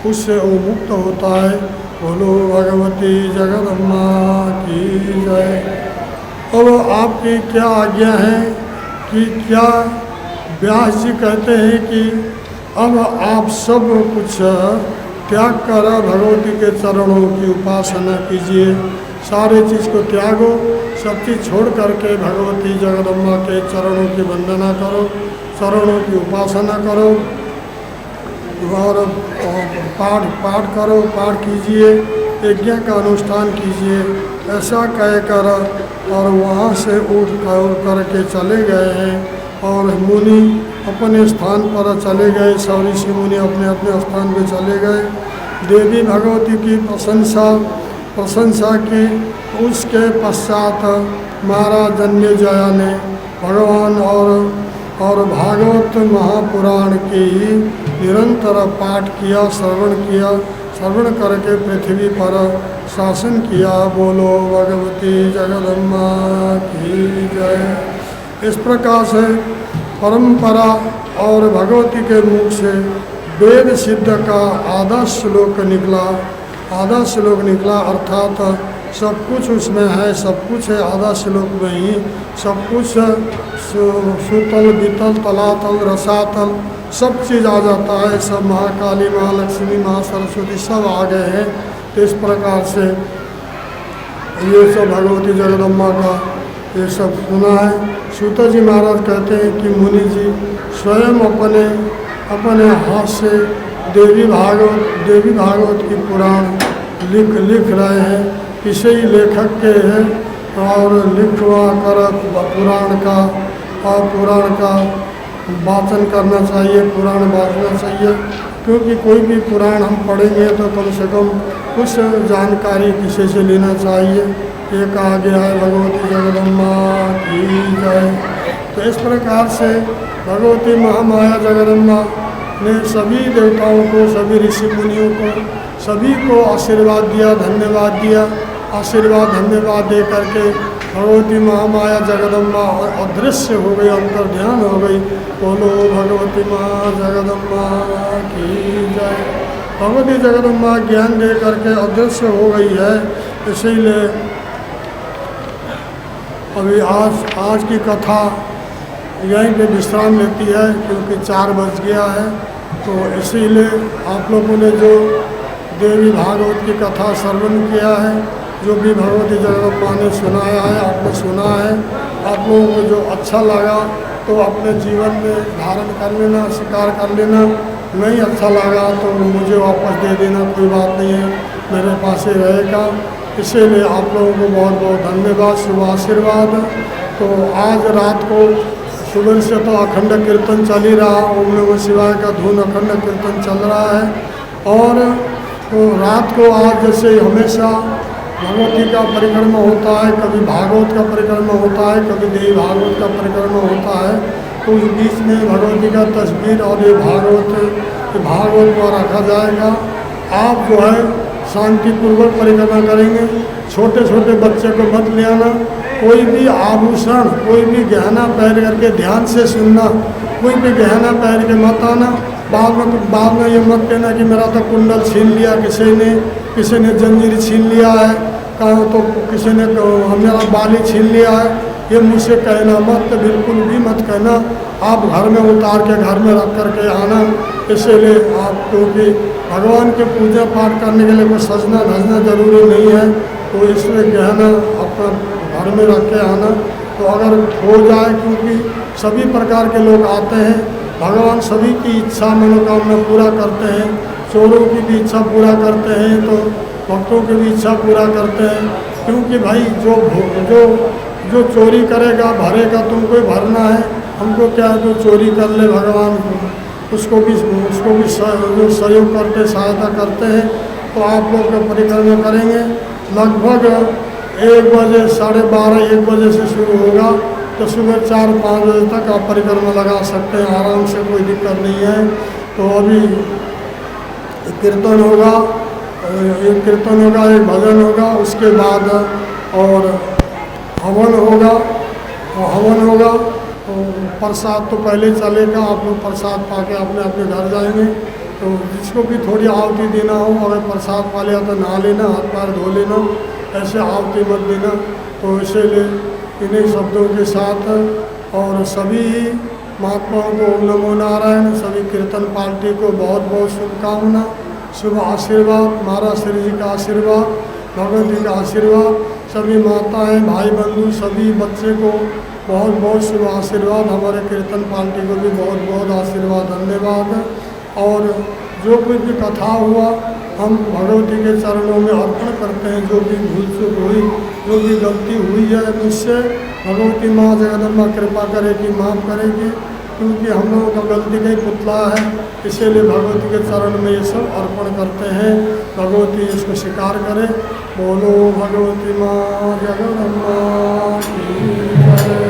उससे वो मुक्त होता है। बोलो भगवती जगदम्बा की जय। अब आपकी क्या आज्ञा है कि क्या व्यास जी कहते हैं कि अब आप सब कुछ त्याग कर भगवती के चरणों की उपासना कीजिए, सारे चीज़ को त्यागो, सब चीज़ छोड़ करके भगवती जगदम्बा के चरणों की वंदना करो, चरणों की उपासना करो और पाठ करो, पाठ कीजिए, यज्ञ का अनुष्ठान कीजिए, ऐसा कहकर और वहाँ से उठ करके चले गए हैं और मुनि अपने स्थान पर चले गए, सब ऋषि मुनि अपने अपने स्थान पर चले गए। देवी भगवती की प्रशंसा की। उसके पश्चात महाराज जन्मेजय ने भगवान और भागवत महापुराण की निरंतर पाठ किया, श्रवण करके पृथ्वी पर शासन किया। बोलो भगवती जगदम्बा की जय। इस प्रकार से परंपरा और भगवती के मुख से वेद सिद्ध का आधा श्लोक निकला, अर्थात सब कुछ उसमें है, सब कुछ है आधा श्लोक में ही, सब कुछ सुतल वितल तलातल रसातल सब चीज़ आ जाता है। सब महाकाली महालक्ष्मी महासरस्वती सब आ गए हैं। तो इस प्रकार से ये सब भगवती जगदम्बा का ये सब सुना है। सूत जी महाराज कहते हैं कि मुनि जी स्वयं अपने हाथ से देवी भागवत की पुराण लिख रहे हैं। इसे ही लेखक के हैं और लिखवा कर पुराण का वाचन करना चाहिए, पुराण वाचना चाहिए, क्योंकि कोई भी पुराण हम पढ़ेंगे तो कम से कम कुछ जानकारी किसी से लेना चाहिए। ये कहा गया है भगवती जगदम्बा की जय। तो इस प्रकार से भगवती महामाया जगदम्बा ने सभी देवताओं को, सभी ऋषि मुनियों को, सभी को आशीर्वाद दिया, धन्यवाद दिया। आशीर्वाद धन्यवाद दे करके भगवती महामाया जगदम्बा अदृश्य हो गई, अंतर ध्यान हो गई। बोलो भगवती माँ जगदम्बा की जय। भगवती जगदम्बा ज्ञान दे करके अदृश्य हो गई है। इसीलिए अभी आज की कथा यहीं पे विश्राम लेती है, क्योंकि 4 बज गया है। तो इसीलिए आप लोगों ने जो देवी भागवत की कथा श्रवण किया है, जो भी भगवती जगदम्बा ने सुनाया है, आपने सुना है, आप लोगों को जो अच्छा लगा तो अपने जीवन में धारण कर लेना, स्वीकार कर लेना। नहीं अच्छा लगा तो मुझे वापस दे देना, कोई बात नहीं है, मेरे पास ही रहेगा। इसीलिए आप लोगों को बहुत बहुत धन्यवाद, शुभ आशीर्वाद। तो आज रात को सुबह से तो अखंड कीर्तन चल ही रहा, ओम नमः शिवाय का धुन अखंड कीर्तन चल रहा है। और तो रात को आज जैसे हमेशा भगवती का परिक्रमा होता है, कभी भागवत का परिक्रमा होता है, कभी देवी भागवत का परिक्रमा होता है, तो उस बीच में भगवती का तस्वीर और ये भागवत को रखा जाएगा। आप जो है शांतिपूर्वक परिक्रमा करेंगे। छोटे छोटे बच्चे को मत ले आना, कोई भी आभूषण, कोई भी गहना पहन करके ध्यान से सुनना, कोई भी गहना पहन के मत आना। बाद में ये मत कहना कि मेरा तो कुंडल छीन लिया किसी ने जंजीर छीन लिया है, कहा तो किसी ने मेरा बाली छीन लिया है। ये मुझसे कहना मत, बिल्कुल भी मत कहना। आप घर में उतार के घर में रख कर के आना। इसीलिए आप, क्योंकि भगवान के पूजा पाठ करने के लिए कोई सजना धजना जरूरी नहीं है, तो इसलिए गहना अपना घर में रख के आना। तो अगर हो जाए, क्योंकि सभी प्रकार के लोग आते हैं, भगवान सभी की इच्छा मनोकामना पूरा करते हैं। चोरों की भी इच्छा पूरा करते हैं, तो भक्तों की भी इच्छा पूरा करते हैं। क्योंकि भाई जो जो जो चोरी करेगा भरेगा, तुमको ही भरना है, हमको क्या है। जो चोरी कर ले भगवान उसको भी जो सहयोग करते, सहायता करते हैं। तो आप लोग जो परिक्रमा करेंगे लगभग 1 बजे, 12:30, 1 बजे से शुरू होगा, तो सुबह 4-5 बजे तक आप परिक्रमा लगा सकते हैं आराम से, कोई दिक्कत नहीं है। तो अभी कीर्तन होगा, एक कीर्तन होगा, एक भजन होगा, उसके बाद और हवन होगा। और हवन होगा तो प्रसाद तो पहले चलेगा, आप लोग प्रसाद पाके अपने अपने घर जाएंगे। तो जिसको भी थोड़ी आहुति देना हो, अगर प्रसाद पा लिया तो नहा लेना, हाथ पैर धो लेना, ऐसे आहुति मत देना। तो इसीलिए इन्हीं शब्दों के साथ और सभी महात्माओं को ओम नमो नारायण, सभी कीर्तन पार्टी को बहुत बहुत शुभकामना, शुभ आशीर्वाद, महाराज श्री जी का आशीर्वाद, भगवती का आशीर्वाद, सभी माताएं भाई बंधु सभी बच्चे को बहुत बहुत शुभ आशीर्वाद। हमारे कीर्तन पार्टी को भी बहुत बहुत आशीर्वाद, धन्यवाद। और जो कुछ भी कथा हुआ हम भगवती के चरणों में अर्पण करते हैं। जो भी भूल चूक हुई, जो भी गलती हुई है मुझसे, भगवती माँ जगदम्बा कृपा करेगी, माफ़ करेगी, क्योंकि हम लोगों का गलती का ही पुतला है। इसीलिए भगवती के चरण में ये सब अर्पण करते हैं। भगवती इसको स्वीकार करे। बोलो भगवती माँ जगदम्बा की जय।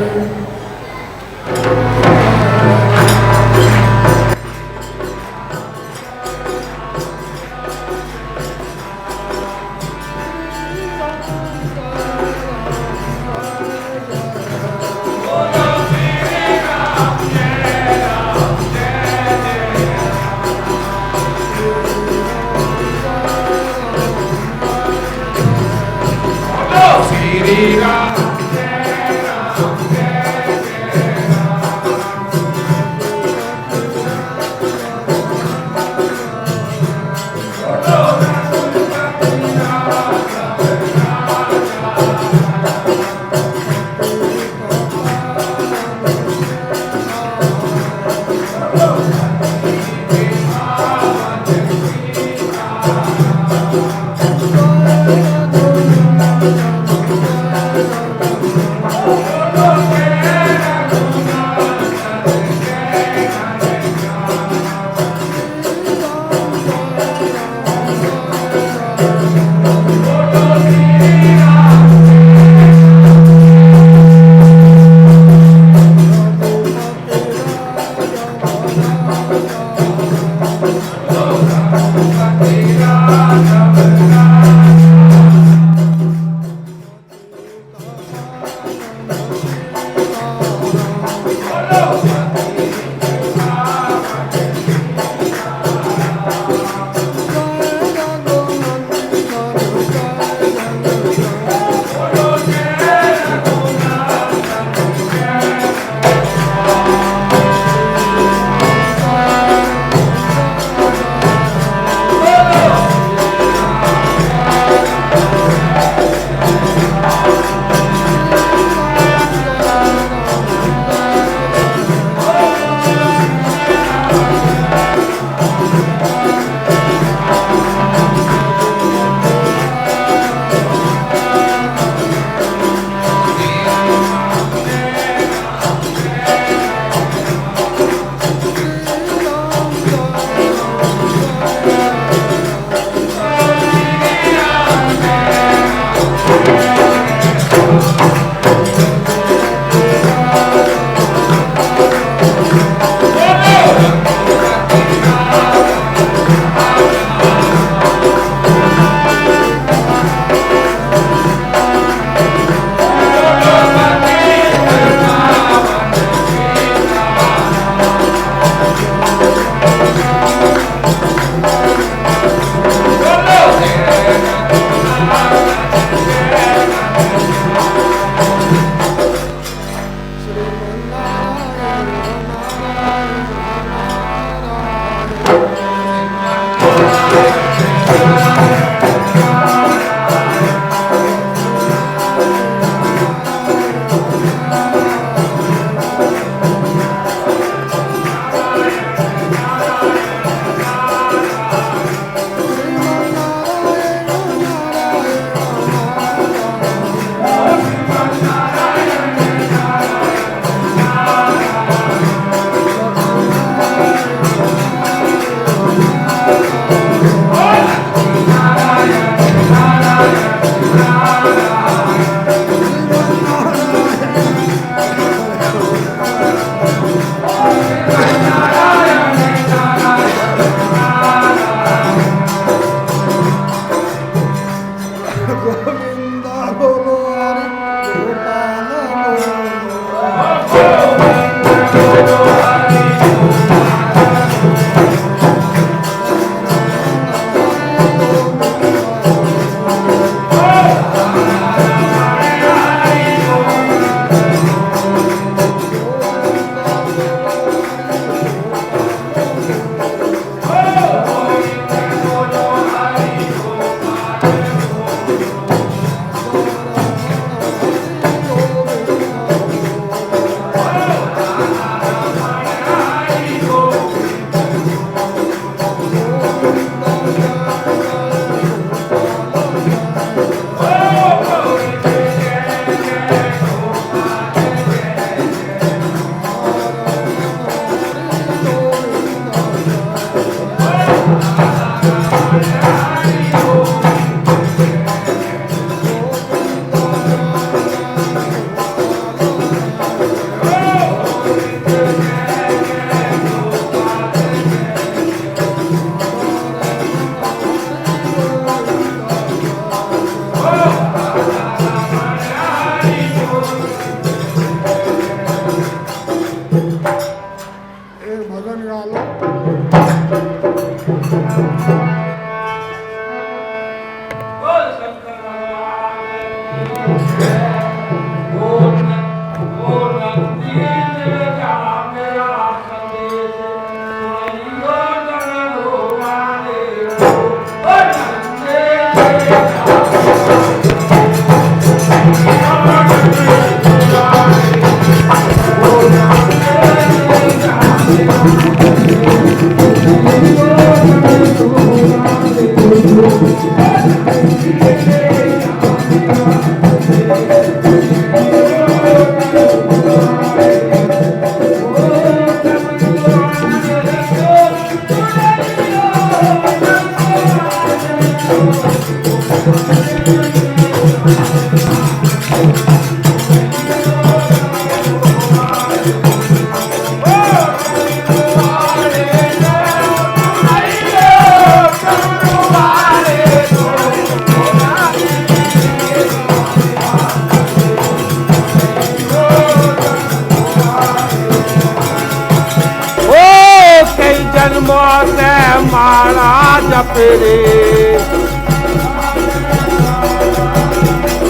जपरे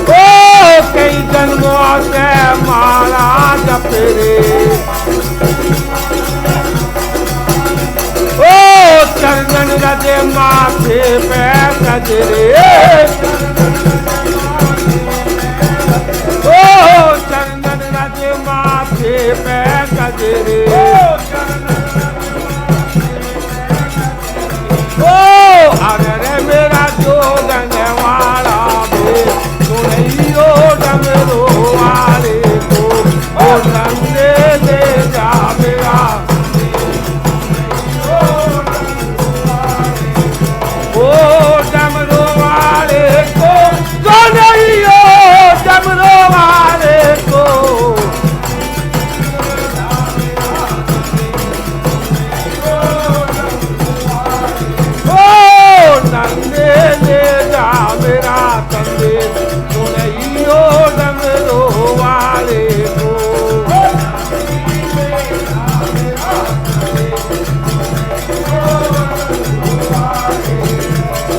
ओ कई जन्मों से माला जपरे ओ चरणन रजे माथे पे सजरे ओ चरणन रजे माथे पे सजरे अरे मेरा जोगन वाला बे सुनियो डमरू वाले को ओ नंदे ले जा मेरा ओ डमरू वाले को सुनियो डमरू वाले को नंदे ले जा मेरा कंदे सुनियो डमरू वाले को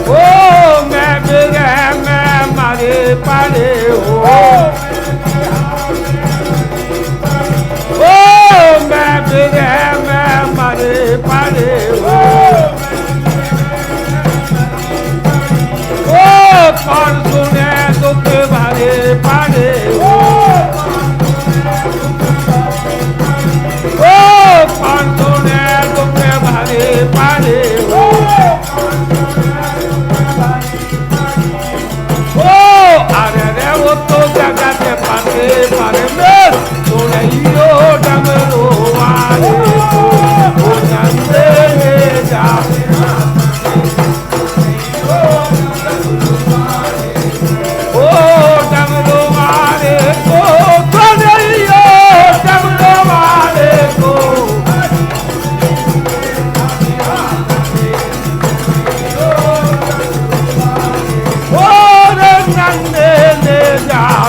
ओ मैं बिरह में मरे पड़े हो ओ मैं बिरह में मरे पड़े हो कौन सुने दुख भरे पड़े हो कौन सुने दुख भरे पड़े हो अरे रे वो तो जगत पते पर में सुनियो डमरू वाले को नंदे ले जा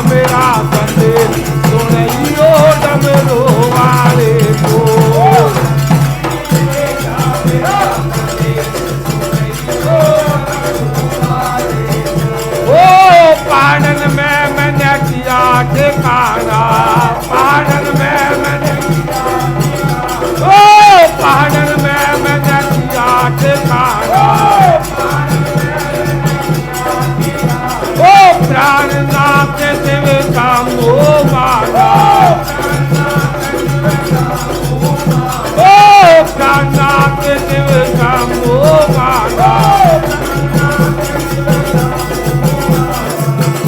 मेरा संदेश सुनियो डमरू वाले को ओ पाड़न में मैंने किया ठिकाना पाड़न में मैंने ओ पाड़न में मैंने किया ठिकाना ओ प्राण नाथ शिव का मोह मारा ओ प्राण नाथ शिव का मोह मारा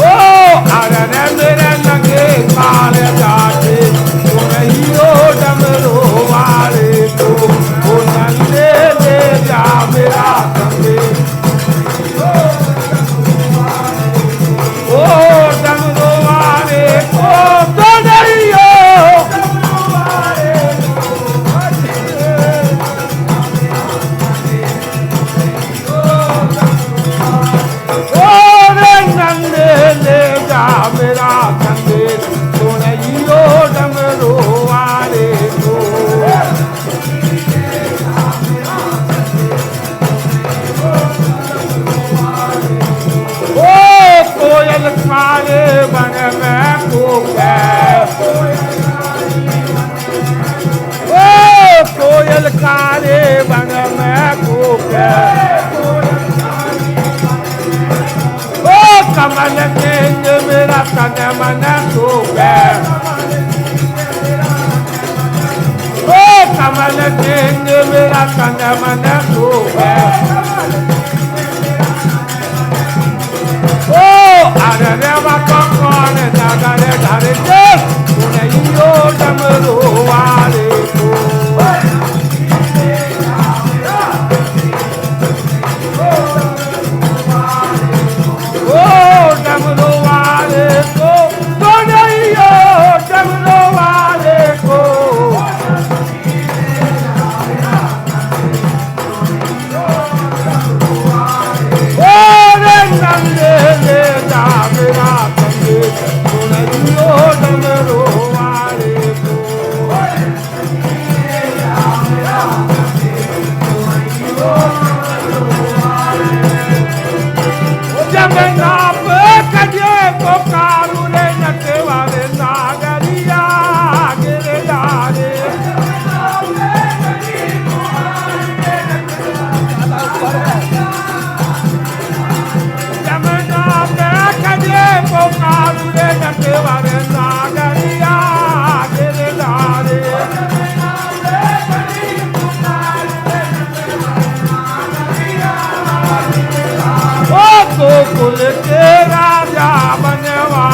ओ अरे मेरे लगे कूके ओ कोयल कारे वन में कूके ओ कमल नेंज मेरा तन मन कूके ओ कमल नेंज मेरा तन मन कूके ओ अरे रे बाबा कौन नगर धर दे सुनइयो डमरू वाले को ओ डमरू वाले को सुनइयो डमरू वाले को ओ रे नंदे ले जा मेरा संगे सुनइयो डमरू वाले को जब नाप कजे को कारू रे नटवारे नागरिया गिरधारे जब नाप कजे को कारू रे नटवारे नागरिया गिरधारे ओ गोकुल के राजा बनवा